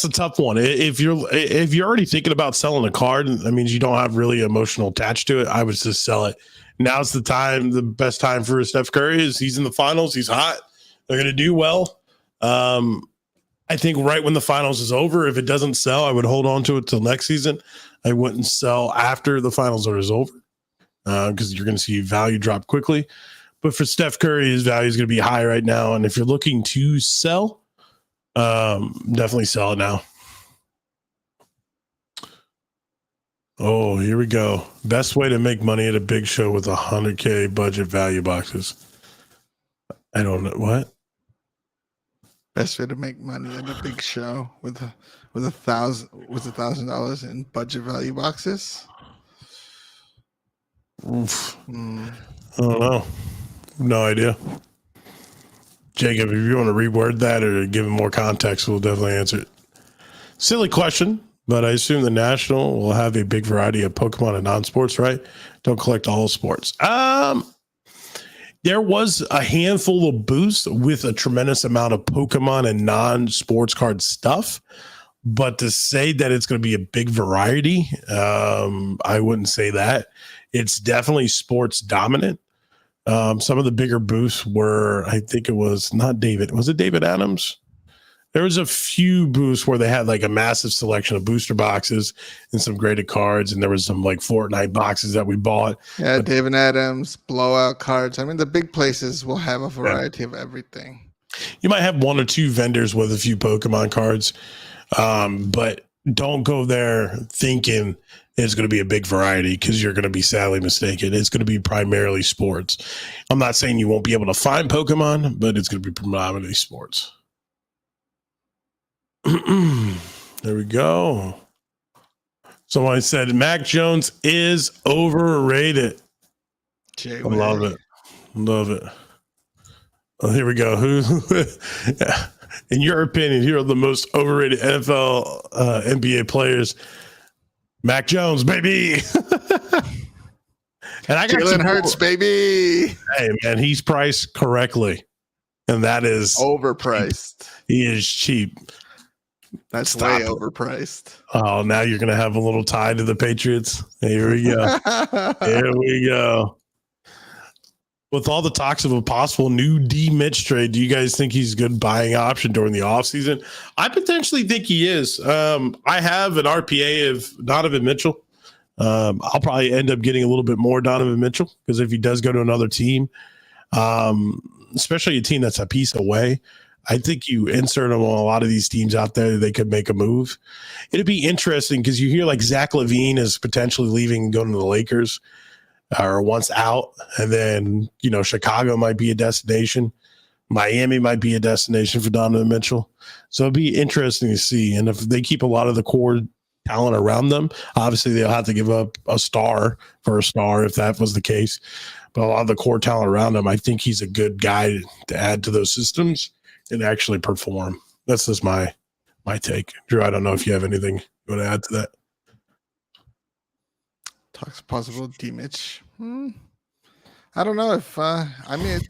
a tough one. If you're already thinking about selling a card, that means you don't have really emotional attached to it. I would just sell it. Now's the time. The best time for Steph Curry is he's in the finals. He's hot. They're going to do well. I think right when the finals is over, if it doesn't sell, I would hold on to it till next season. I wouldn't sell after the finals is over because you're going to see value drop quickly. But for Steph Curry, his value is going to be high right now. And if you're looking to sell, definitely sell it now. Oh, here we go. Best way to make money at a big show with 100K budget value boxes. I don't know what. Best way to make money at a big show with $1,000 in budget value boxes. Oof. I don't know. No idea. Jacob, if you want to reword that or give him more context, we'll definitely answer it. Silly question, but I assume the National will have a big variety of Pokemon and non-sports, right? Don't collect all sports. There was a handful of booths with a tremendous amount of Pokemon and non-sports card stuff, but to say that it's going to be a big variety, I wouldn't say that. It's definitely sports dominant. Some of the bigger booths were, I think it was not David. Was it David Adams? There was a few booths where they had like a massive selection of booster boxes and some graded cards. And there was some like Fortnite boxes that we bought. Yeah, but David Adams, blowout cards. I mean, the big places will have a variety of everything. You might have one or two vendors with a few Pokemon cards, but don't go there thinking it's going to be a big variety because you're going to be sadly mistaken. It's going to be primarily sports. I'm not saying you won't be able to find Pokemon, but it's going to be predominantly sports. There we go. Someone said Mac Jones is overrated. I love it. Love it. Oh, here we go. Who, in your opinion, here are the most overrated NFL NBA players? Mac Jones, baby. And I got Jalen Hurts, baby. Hey, man, he's priced correctly. And that is overpriced. He is cheap. That's way overpriced. Oh, now you're going to have a little tie to the Patriots. Here we go. Here we go. with all the talks of a possible new D Mitch trade, do you guys think he's a good buying option during the offseason? I potentially think he is. I have an RPA of Donovan Mitchell. I'll probably end up getting a little bit more Donovan Mitchell because if he does go to another team, especially a team that's a piece away, I think you insert him on a lot of these teams out there, they could make a move. It'd be interesting because you hear like Zach LaVine is potentially leaving and going to the Lakers. Or once out, and then Chicago might be a destination, Miami might be a destination for Donovan Mitchell. So it'd be interesting to see. And if they keep a lot of the core talent around them, obviously they'll have to give up a star for a star if that was the case. But a lot of the core talent around him, I think he's a good guy to add to those systems and actually perform. That's just my take. Drew, I don't know if you have anything you want to add to that. Talks possible D-Mitch. I don't know if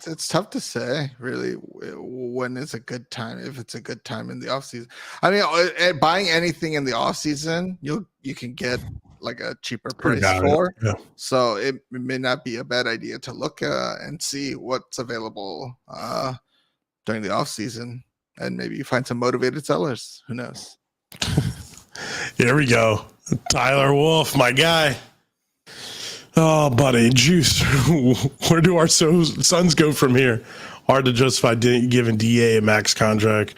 it's tough to say really when it's a good time, if it's a good time in the off season. I mean, buying anything in the off season, you can get like a cheaper price for. Yeah. So it may not be a bad idea to look and see what's available during the off season, and maybe you find some motivated sellers. Who knows? Here we go, Tyler Wolf, my guy. Oh, buddy, Juice. Where do our Suns go from here? Hard to justify giving DA a max contract.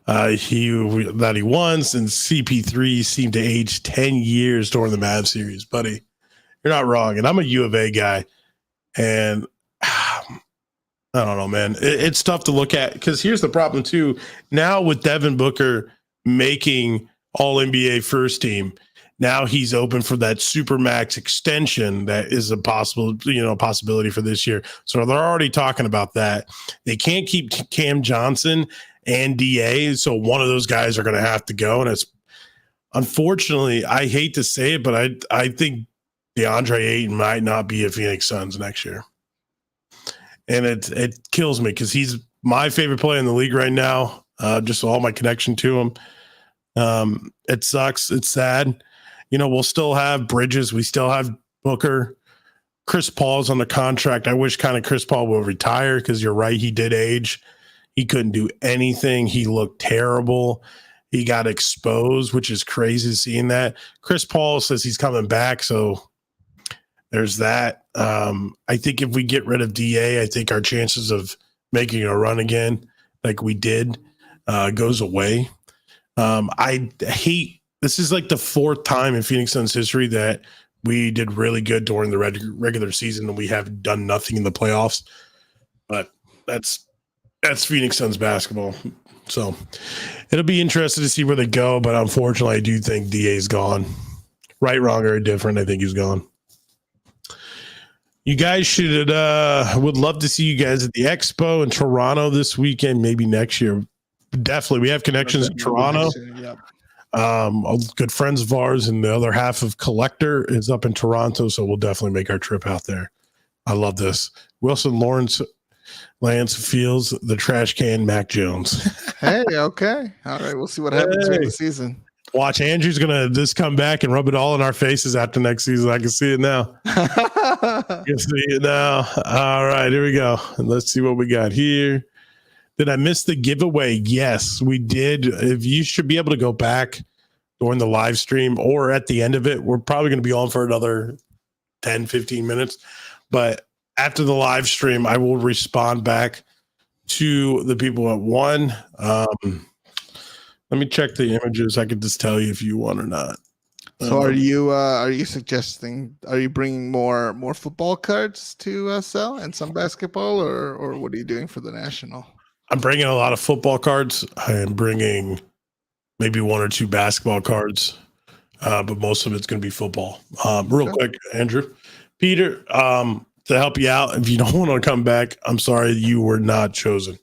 He won since CP3 seemed to age 10 years during the Mavs series. Buddy, you're not wrong. And I'm a U of A guy. And I don't know, man. It's tough to look at because here's the problem, too. Now with Devin Booker making All-NBA first team, now he's open for that supermax extension that is a possibility for this year. So they're already talking about that. They can't keep Cam Johnson and DA, so one of those guys are going to have to go. And it's unfortunately, I hate to say it, but I think DeAndre Ayton might not be a Phoenix Suns next year. And it kills me because he's my favorite player in the league right now. Just all my connection to him. It sucks. It's sad. We'll still have Bridges. We still have Booker. Chris Paul's on the contract. I wish Chris Paul will retire because you're right. He did age. He couldn't do anything. He looked terrible. He got exposed, which is crazy seeing that. Chris Paul says he's coming back. So there's that. I think if we get rid of DA, I think our chances of making a run again like we did goes away. I hate. This is like the fourth time in Phoenix Suns history that we did really good during the regular season and we have done nothing in the playoffs. But that's Phoenix Suns basketball. So it'll be interesting to see where they go. But unfortunately, I do think DA's gone. Right, wrong, or indifferent, I think he's gone. You guys would love to see you guys at the Expo in Toronto this weekend, maybe next year. Definitely. We have connections in Toronto. Yep. Good friends of ours, and the other half of Collector is up in Toronto, so we'll definitely make our trip out there. I love this. Wilson Lance feels the trash can Mac Jones. Hey, okay. All right, we'll see what happens during the season. Watch, Andrew's going to just come back and rub it all in our faces after next season. I can see it now. I can see it now. All right, here we go. And let's see what we got here. Did I miss the giveaway? Yes, we did. If you should be able to go back during the live stream or at the end of it, we're probably going to be on for another 10, 15 minutes. But after the live stream, I will respond back to the people at one. Let me check the images. I could just tell you if you want or not. So are you suggesting, are you bringing more football cards to sell and some basketball, or what are you doing for the national? I'm bringing a lot of football cards. I am bringing maybe one or two basketball cards, but most of it's going to be football. Real quick, Andrew, Peter, to help you out, if you don't want to come back, I'm sorry, you were not chosen.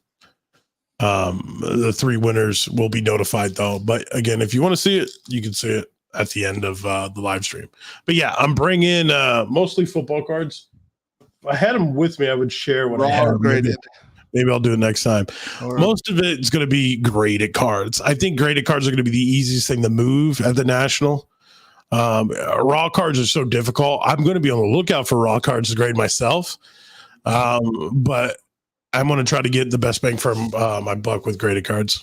The three winners will be notified though. But again, if you want to see it, you can see it at the end of the live stream. But yeah, I'm bringing mostly football cards. If I had them with me, I would share what I had graded. Maybe I'll do it next time. Right. Most of it is going to be graded cards. I think graded cards are going to be the easiest thing to move at the National. Raw cards are so difficult. I'm going to be on the lookout for raw cards to grade myself. But I'm going to try to get the best bang for my buck with graded cards.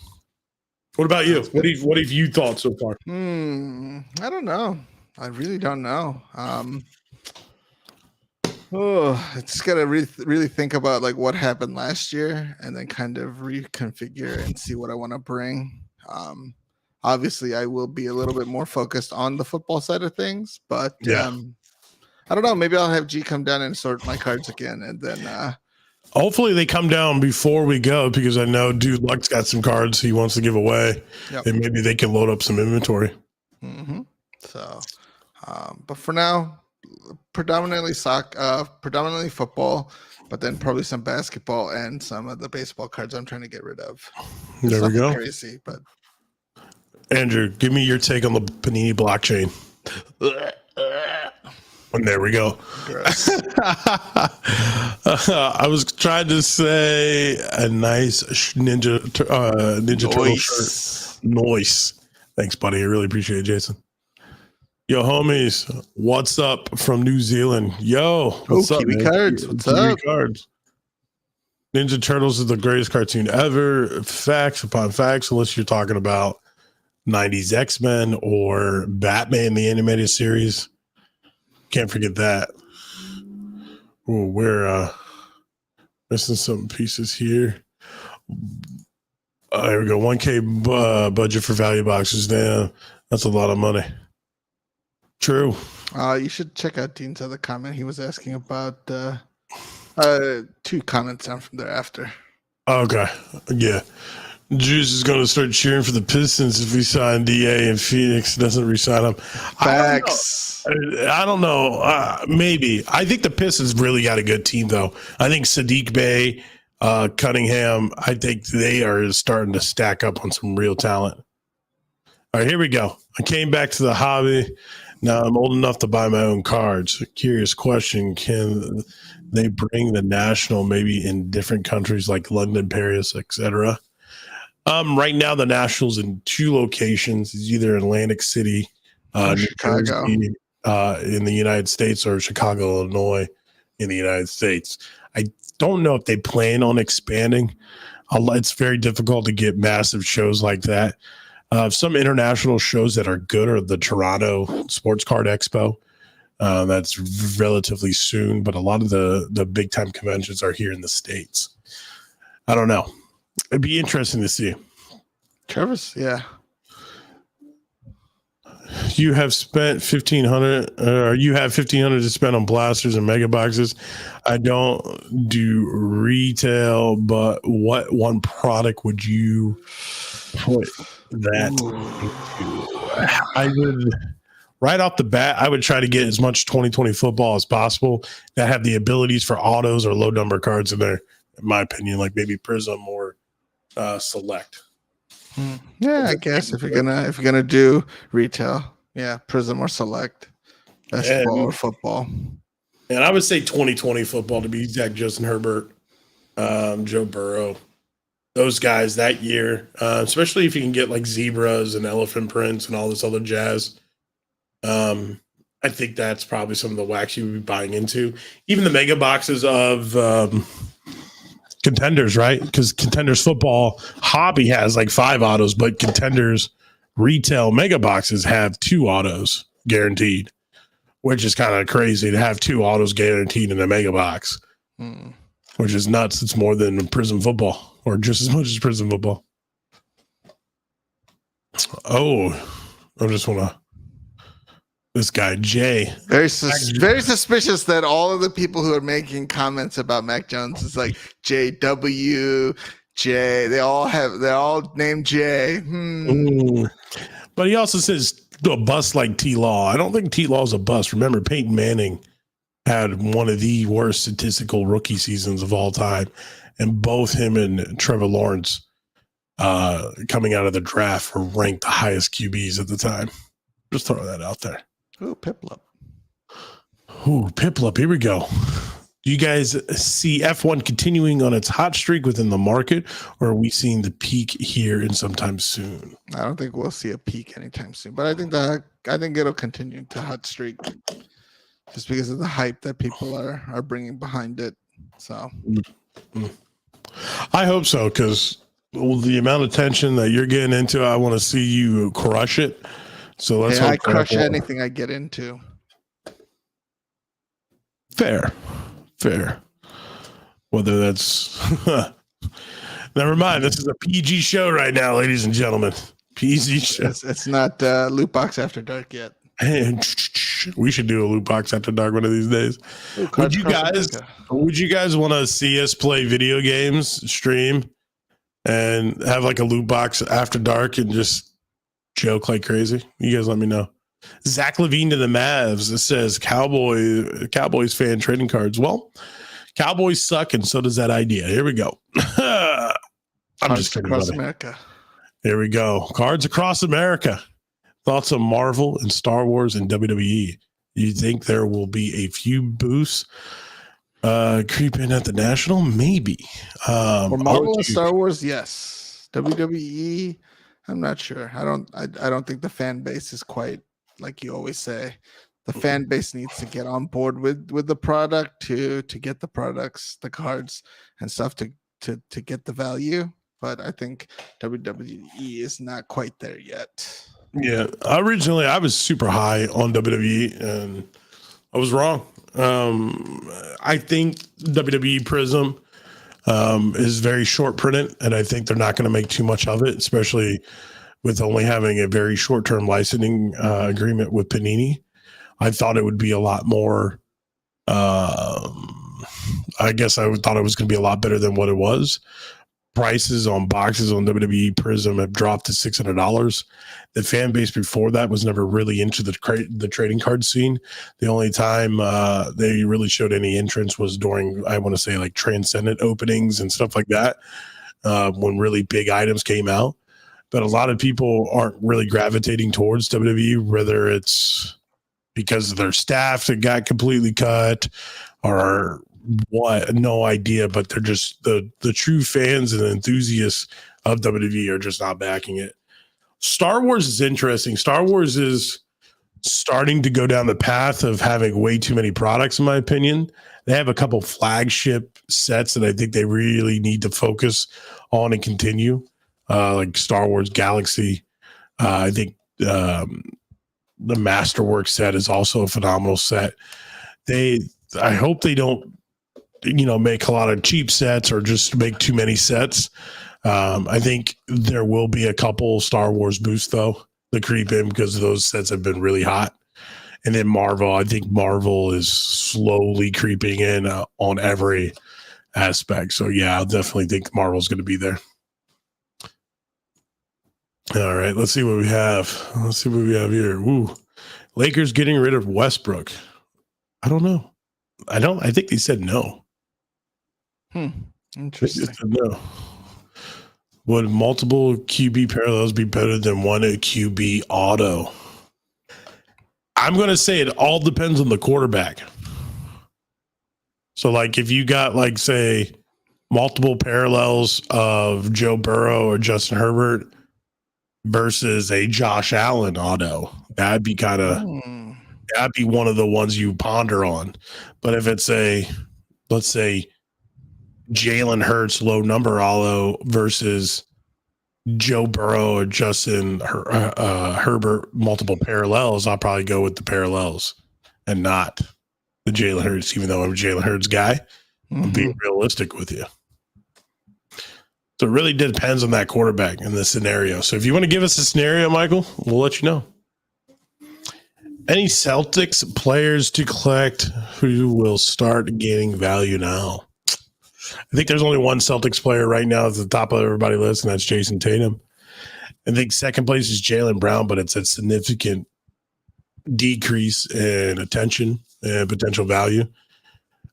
What about you? What have you thought so far? I don't know. I really don't know. I just gotta really think about like what happened last year, and then kind of reconfigure and see what I want to bring. Obviously, I will be a little bit more focused on the football side of things, but I don't know. Maybe I'll have G come down and sort my cards again, and then hopefully they come down before we go, because I know Dude Luck's got some cards he wants to give away, and maybe they can load up some inventory. So, but for now, predominantly predominantly football, but then probably some basketball and some of the baseball cards I'm trying to get rid of. There we go. Crazy, but Andrew, give me your take on the Panini blockchain. And there we go. I was trying to say a nice Ninja Turtle shirt. Nice. Thanks, buddy. I really appreciate it, Jason. Yo, homies, what's up from New Zealand? Yo, what's up, Kiwi man? Cards. What's up? Cards. Ninja Turtles is the greatest cartoon ever. Facts upon facts, unless you're talking about 90s X-Men or Batman, the animated series. Can't forget that. Oh, we're missing some pieces here. There we go. 1K budget for value boxes. Damn, that's a lot of money. True. You should check out Dean's other comment. He was asking about 2 comments down from there after. Okay. Yeah. Juice is going to start cheering for the Pistons if we sign DA and Phoenix doesn't resign him. Facts. I don't know. Maybe. I think the Pistons really got a good team, though. I think Sadiq Bey, Cunningham, I think they are starting to stack up on some real talent. All right, here we go. I came back to the hobby. Now I'm old enough to buy my own cards. Curious question. Can they bring the National maybe in different countries like London, Paris, etc.? Right now, the National's in 2 locations. It's either Atlantic City, Chicago, Jersey, in the United States, or Chicago, Illinois, in the United States. I don't know if they plan on expanding. It's very difficult to get massive shows like that. Some international shows that are good are the Toronto Sports Card Expo. That's relatively soon, but a lot of the big time conventions are here in the States. I don't know. It'd be interesting to see. Travis, yeah. You have spent $1,500, or you have $1,500 to spend on blasters and mega boxes. I don't do retail, but what one product would you put that into? I would, right off the bat, I would try to get as much 2020 football as possible that have the abilities for autos or low number cards in there. In my opinion, like maybe Prism or Select. Yeah, I guess if you're gonna do retail, yeah, Prism or Select, basketball or football. And I would say 2020 football to be exact. Justin Herbert, Joe Burrow, those guys that year, especially if you can get like zebras and elephant prints and all this other jazz. I think that's probably some of the wax you would be buying into. Even the mega boxes of Contenders, right? Because Contenders football hobby has like 5 autos, but Contenders retail mega boxes have 2 autos guaranteed, which is kind of crazy to have 2 autos guaranteed in a mega box, which is nuts. It's more than Prism football, or just as much as Prism football. Oh, I just want to. This guy Jay, very suspicious that all of the people who are making comments about Mac Jones is like JW, J. They're all named J. But he also says a bust like T Law. I don't think T Law is a bust. Remember, Peyton Manning had one of the worst statistical rookie seasons of all time, and both him and Trevor Lawrence, coming out of the draft, were ranked the highest QBs at the time. Just throw that out there. Ooh, Piplup. Here we go. Do you guys see F1 continuing on its hot streak within the market, or are we seeing the peak here in sometime soon? I don't think we'll see a peak anytime soon, but I think it'll continue to hot streak just because of the hype that people are bringing behind it. So I hope so, because the amount of tension that you're getting into, I want to see you crush it. So let's hope I crush anything I get into. Fair. Whether that's never mind. This is a PG show right now, ladies and gentlemen. PG show. It's not Lootbox After Dark yet. Hey, we should do a Lootbox After Dark one of these days. Ooh, would you guys want to see us play video games, stream, and have like a Lootbox After Dark and just joke like crazy? You guys let me know. Zach Levine to the Mavs. It says Cowboys fan trading cards. Well, Cowboys suck, and so does that idea. Here we go. I'm just kidding. Across America. Here we go. Cards across America. Thoughts on Marvel and Star Wars and WWE? You think there will be a few boosts creep in at the National? Maybe. For Marvel and Star Wars, yes. WWE, I'm not sure. I don't think the fan base is quite like you always say. The fan base needs to get on board with the product to get the products, the cards and stuff to get the value. But I think WWE is not quite there yet. Yeah, originally I was super high on WWE and I was wrong. I think WWE Prism is very short printed, and I think they're not going to make too much of it, especially with only having a very short term licensing agreement with Panini. I thought it would be a lot more. I guess I thought it was going to be a lot better than what it was. Prices on boxes on WWE Prism have dropped to $600. The fan base before that was never really into the trading card scene. The only time they really showed any entrance was during, I want to say, like Transcendent openings and stuff like that, when really big items came out. But a lot of people aren't really gravitating towards WWE, whether it's because of their staff that got completely cut or what, no idea, but they're just the true fans and enthusiasts of WWE are just not backing it. Star Wars is interesting. Star Wars is starting to go down the path of having way too many products, in my opinion. They have a couple flagship sets that I think they really need to focus on and continue, like Star Wars Galaxy. I think the Masterwork set is also a phenomenal set. I hope they don't make a lot of cheap sets or just make too many sets. I think there will be a couple Star Wars boosts though that creep in because those sets have been really hot. And then Marvel, I think Marvel is slowly creeping in on every aspect. So yeah, I definitely think Marvel's going to be there. All right, let's see what we have. Let's see what we have here. Ooh, Lakers getting rid of Westbrook. I don't know. I think they said no. Interesting. No. Would multiple QB parallels be better than one QB auto? I'm going to say it all depends on the quarterback. So, like, if you got, like, say, multiple parallels of Joe Burrow or Justin Herbert versus a Josh Allen auto, that'd be that'd be one of the ones you ponder on. But if it's let's say, Jalen Hurts low number auto versus Joe Burrow or Justin Herbert multiple parallels, I'll probably go with the parallels and not the Jalen Hurts, even though I'm a Jalen Hurts guy. I'm being realistic with you. So it really depends on that quarterback in the scenario. So if you want to give us a scenario, Michael, we'll let you know. Any Celtics players to collect who will start gaining value now? I think there's only one Celtics player right now at the top of everybody's list, and that's Jason Tatum. I think second place is Jaylen Brown, but it's a significant decrease in attention and potential value.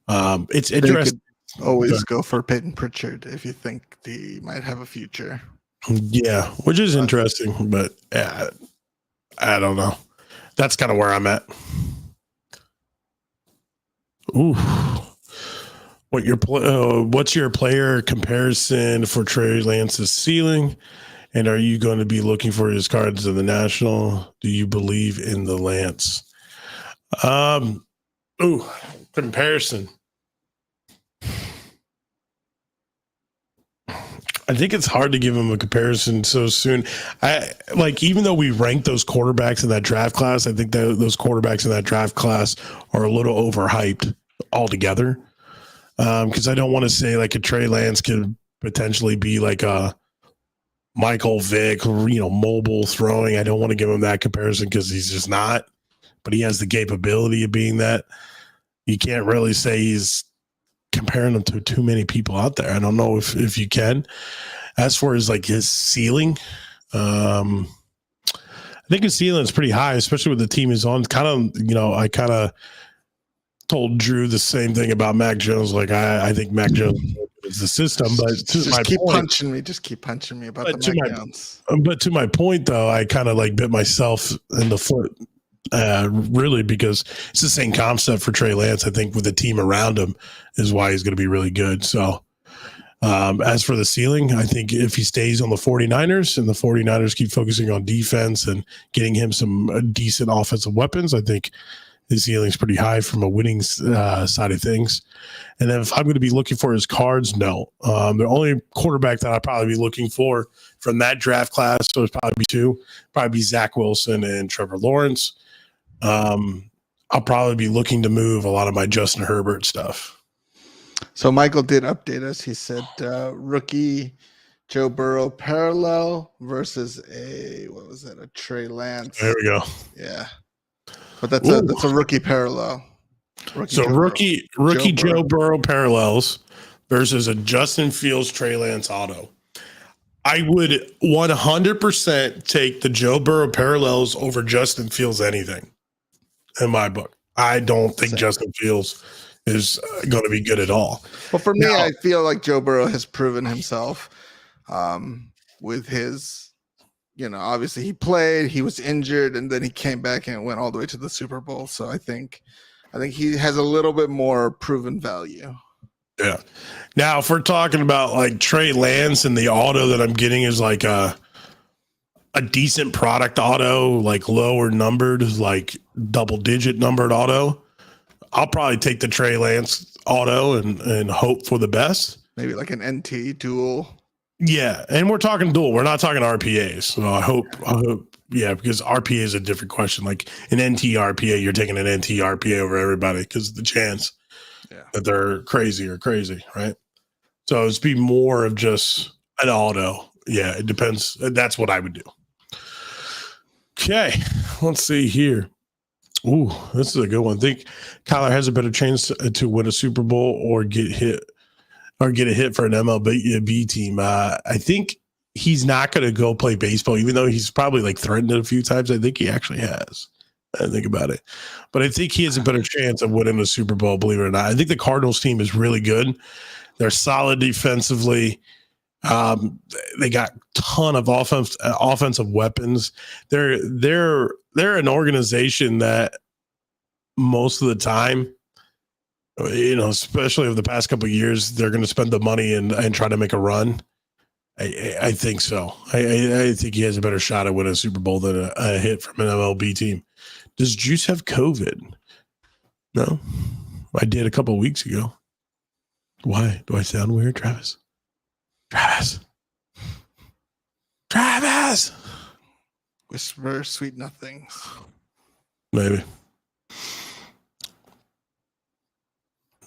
It's interesting. Always go for Peyton Pritchard if you think he might have a future. Yeah, which is interesting, but I don't know. That's kind of where I'm at. Ooh. What's your player comparison for Trey Lance's ceiling? And are you going to be looking for his cards in the National? Do you believe in the Lance? Comparison. I think it's hard to give him a comparison so soon. Even though we ranked those quarterbacks in that draft class, I think that those quarterbacks in that draft class are a little overhyped altogether. Because I don't want to say like a Trey Lance could potentially be like a Michael Vick, mobile throwing. I don't want to give him that comparison because he's just not. But he has the capability of being that. You can't really say he's comparing him to too many people out there. I don't know if you can. As far as like his ceiling, I think his ceiling is pretty high, especially with the team he's on. I kind of told Drew the same thing about Mac Jones. Like I think Mac Jones is the system, but just keep punching me about the Mac Jones. But to my point, though, I kind of like bit myself in the foot. Really, because it's the same concept for Trey Lance. I think with the team around him is why he's going to be really good. So as for the ceiling, I think if he stays on the 49ers and the 49ers keep focusing on defense and getting him some decent offensive weapons, I think his ceiling's pretty high from a winning side of things. And then if I'm going to be looking for his cards, no. The only quarterback that I'd probably be looking for from that draft class, so it's probably two, probably Zach Wilson and Trevor Lawrence. I'll probably be looking to move a lot of my Justin Herbert stuff. So Michael did update us. He said rookie Joe Burrow parallel versus a Trey Lance. There we go. Yeah, but that's a rookie parallel. Rookie Joe Burrow parallels versus a Justin Fields Trey Lance auto. I would 100% take the Joe Burrow parallels over Justin Fields anything. In my book, I don't think Justin Fields is going to be good at all. Well, for me, I feel like Joe Burrow has proven himself with his, obviously he played, he was injured, and then he came back and went all the way to the Super Bowl. So I think he has a little bit more proven value. Yeah. Now, if we're talking about like Trey Lance and the auto that I'm getting is like a decent product auto, like lower numbered, like double-digit numbered auto, I'll probably take the Trey Lance auto and hope for the best. Maybe like an NT dual. Yeah, and we're talking dual. We're not talking RPAs. So I hope, because RPA is a different question. Like an NT RPA, you're taking an NT RPA over everybody because of the chance that they're crazy, right? So it's be more of just an auto. Yeah, it depends. That's what I would do. Okay, let's see here. Ooh, this is a good one. I think Kyler has a better chance to win a Super Bowl or get a hit for an MLB team. I think he's not going to go play baseball, even though he's probably like threatened it a few times. I think he actually has. I think about it, but I think he has a better chance of winning a Super Bowl. Believe it or not, I think the Cardinals team is really good. They're solid defensively. They got a ton of offensive weapons. They're an organization that most of the time, especially over the past couple of years, they're going to spend the money and try to make a run. I think so. I think he has a better shot at winning a Super Bowl than a hit from an MLB team. Does Juice have COVID? No, I did a couple of weeks ago. Why do I sound weird, Travis? Whisper sweet nothings. Maybe.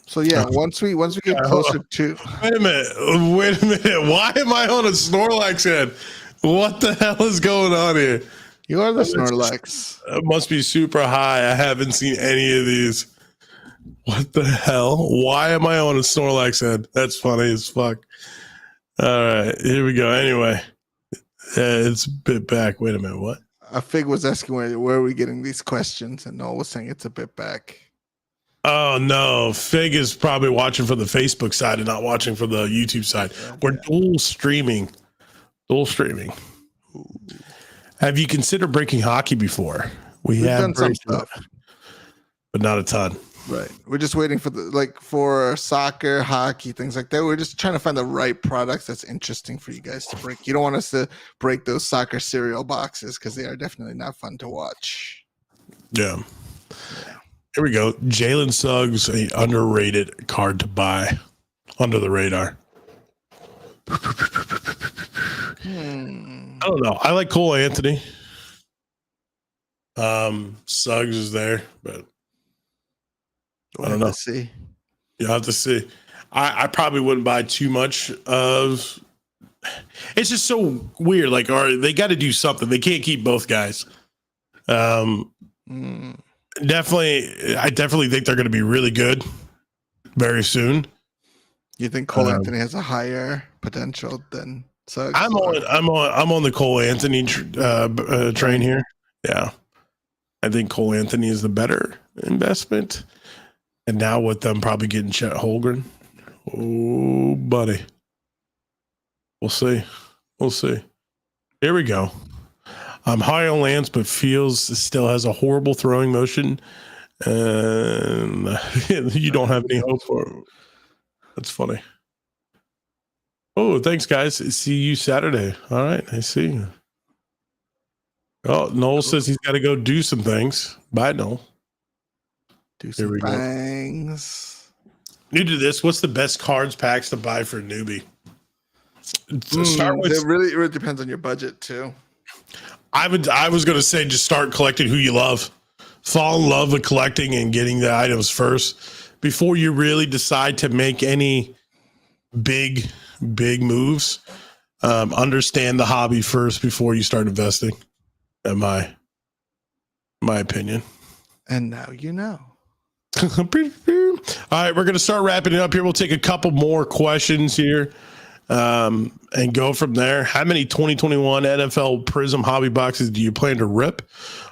So yeah, once we get closer to. Wait a minute. Why am I on a Snorlax head? What the hell is going on here? You are the Snorlax. It must be super high. I haven't seen any of these. What the hell? Why am I on a Snorlax head? That's funny as fuck. All right, here we go. Anyway, it's a bit back. Wait a minute. What? Fig was asking where are we getting these questions, and Noel was saying it's a bit back. Oh no, Fig is probably watching from the Facebook side and not watching from the YouTube side. We're dual streaming. Ooh. Have you considered breaking hockey before? We've done some stuff, but not a ton. Right. We're just waiting for soccer, hockey, things like that. We're just trying to find the right products that's interesting for you guys to break. You don't want us to break those soccer cereal boxes because they are definitely not fun to watch. Yeah. Here we go. Jalen Suggs, a underrated card to buy under the radar. I don't know. I like Cole Anthony. Suggs is there, but I don't know. See. You'll have to see. I probably wouldn't buy too much of. It's just so weird. Like, they got to do something. They can't keep both guys. Definitely, I definitely think they're going to be really good very soon. You think Cole Anthony has a higher potential than Suggs? I'm on the Cole Anthony train here. Yeah, I think Cole Anthony is the better investment. And now with them probably getting Chet Holmgren, oh buddy, we'll see. Here we go. I'm high on Lance, but Fields still has a horrible throwing motion, and you don't have any hope for him. That's funny. Oh, thanks, guys. See you Saturday. All right, I see you. Oh, Noel says he's got to go do some things. Bye, Noel. Do some things. New to this, what's the best cards packs to buy for a newbie? It really depends on your budget too. I was going to say just start collecting who you love. Fall in love with collecting and getting the items first before you really decide to make any big moves. Understand the hobby first before you start investing. In my opinion. And now you know. All right, we're going to start wrapping it up here. We'll take a couple more questions here and go from there. How many 2021 NFL Prism hobby boxes do you plan to rip?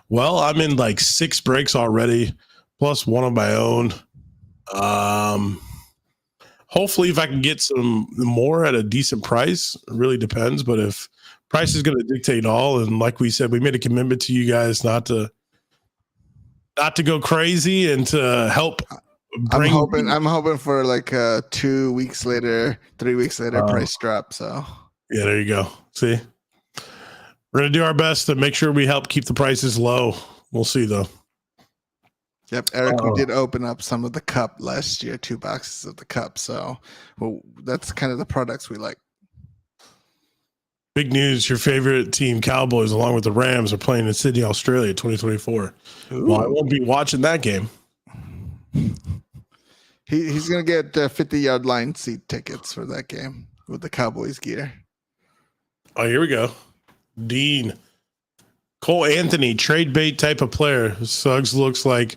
Well, I'm in like 6 breaks already, plus one of my own. Hopefully, if I can get some more at a decent price, it really depends. But if price is going to dictate all, and like we said, we made a commitment to you guys not to go crazy and to help bring. I'm hoping for like 2 weeks later, 3 weeks later price drop. So yeah, there you go. See, we're gonna do our best to make sure we help keep the prices low. We'll see though. Yep, Eric, we did open up some of the cup last year, 2 boxes of the cup. So that's kind of the products we like. Big news, your favorite team, Cowboys, along with the Rams, are playing in Sydney, Australia, 2024. Ooh. Well, I won't be watching that game. He's going to get 50-yard line seat tickets for that game with the Cowboys gear. Oh, here we go. Dean. Cole Anthony, trade bait type of player. Suggs looks like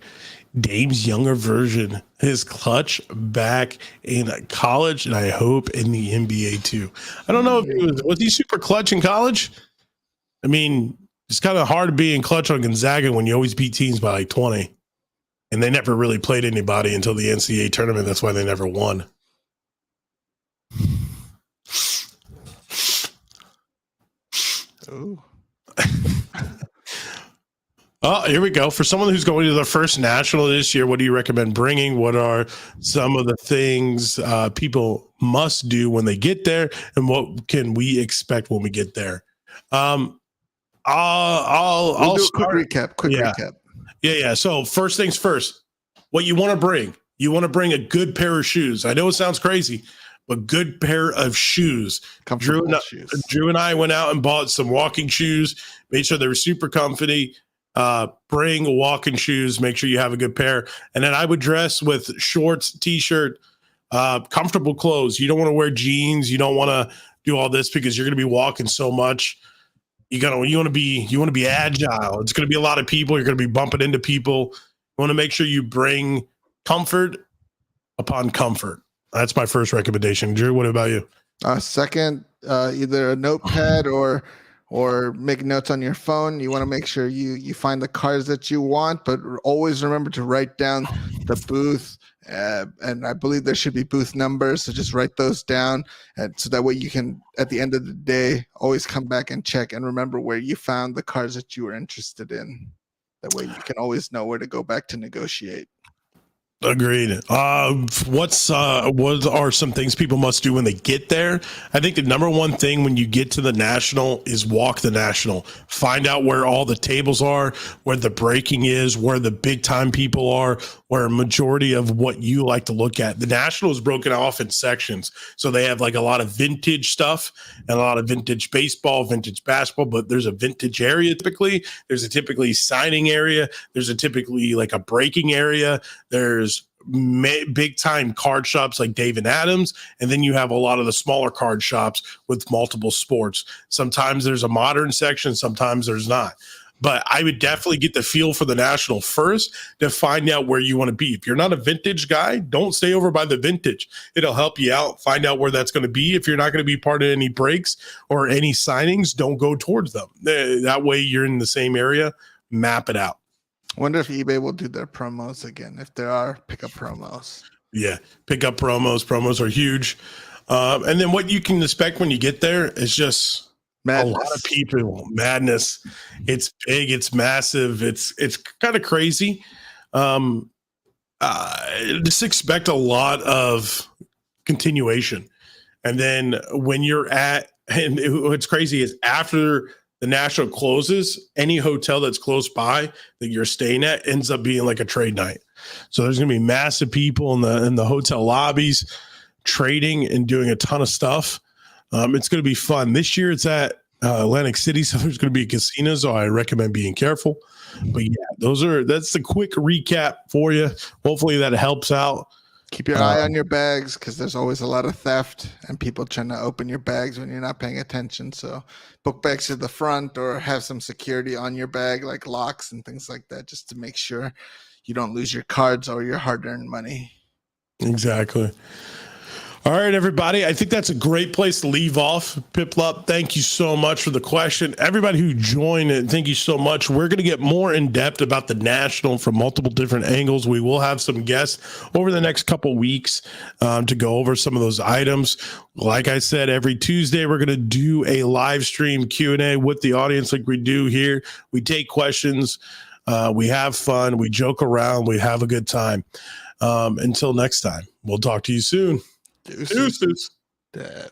Dame's younger version. His clutch back in college, and I hope in the NBA too. I don't know if was he super clutch in college? I mean, it's kind of hard being clutch on Gonzaga when you always beat teams by like 20. And they never really played anybody until the NCAA tournament. That's why they never won. Oh. Oh, here we go. For someone who's going to their first national this year, what do you recommend bringing? What are some of the things people must do when they get there, and what can we expect when we get there? I'll do a quick recap. Yeah. So first things first, what you want to bring? You want to bring a good pair of shoes. I know it sounds crazy, but good pair of shoes. Drew and I went out and bought some walking shoes, made sure they were super comfy. Bring walking shoes, make sure you have a good pair. And then I would dress with shorts, t-shirt, comfortable clothes. You don't want to wear jeans. You don't want to do all this because you're going to be walking so much. You want to be agile. It's going to be a lot of people. You're going to be bumping into people. You want to make sure you bring comfort upon comfort. That's my first recommendation. Drew, what about you? Second, either a notepad or make notes on your phone. You want to make sure you find the cards that you want, but always remember to write down the booth. And I believe there should be booth numbers, so just write those down, and so that way you can, at the end of the day, always come back and check and remember where you found the cards that you were interested in. That way you can always know where to go back to negotiate. Agreed. What are some things people must do when they get there? I think the number one thing when you get to the National is walk the National. Find out where all the tables are, where the breaking is, where the big time people are, where a majority of what you like to look at. The National is broken off in sections. So they have like a lot of vintage stuff and a lot of vintage baseball, vintage basketball, but there's a vintage area typically. There's a typically signing area. There's a typically like a breaking area. There's big time card shops like Dave and Adams, and then you have a lot of the smaller card shops with multiple sports. Sometimes there's a modern section, sometimes there's not. But I would definitely get the feel for the National first to find out where you want to be. If you're not a vintage guy, don't stay over by the vintage. It'll help you out. Find out where that's going to be. If you're not going to be part of any breaks or any signings, don't go towards them. That way you're in the same area. Map it out. Wonder if eBay will do their promos again, if there are pickup promos. Yeah, pickup promos. Promos are huge. And then what you can expect when you get there is just madness. A lot of people. Madness. It's big. It's massive. It's kind of crazy. Just expect a lot of continuation. And then when you're and what's crazy is after the National closes, any hotel that's close by that you're staying at ends up being like a trade night. So there's going to be massive people in the hotel lobbies trading and doing a ton of stuff. It's going to be fun. This year it's at Atlantic City, so there's going to be a casino, so I recommend being careful. But yeah, that's the quick recap for you. Hopefully that helps out. Keep your eye on your bags because there's always a lot of theft and people trying to open your bags when you're not paying attention. So book bags to the front or have some security on your bag like locks and things like that just to make sure you don't lose your cards or your hard-earned money. Exactly. All right, everybody. I think that's a great place to leave off. Piplup, thank you so much for the question. Everybody who joined it, thank you so much. We're going to get more in depth about the National from multiple different angles. We will have some guests over the next couple weeks to go over some of those items. Like I said, every Tuesday, we're going to do a live stream Q&A with the audience like we do here. We take questions. We have fun. We joke around. We have a good time. Until next time, we'll talk to you soon. Deuces. Dad.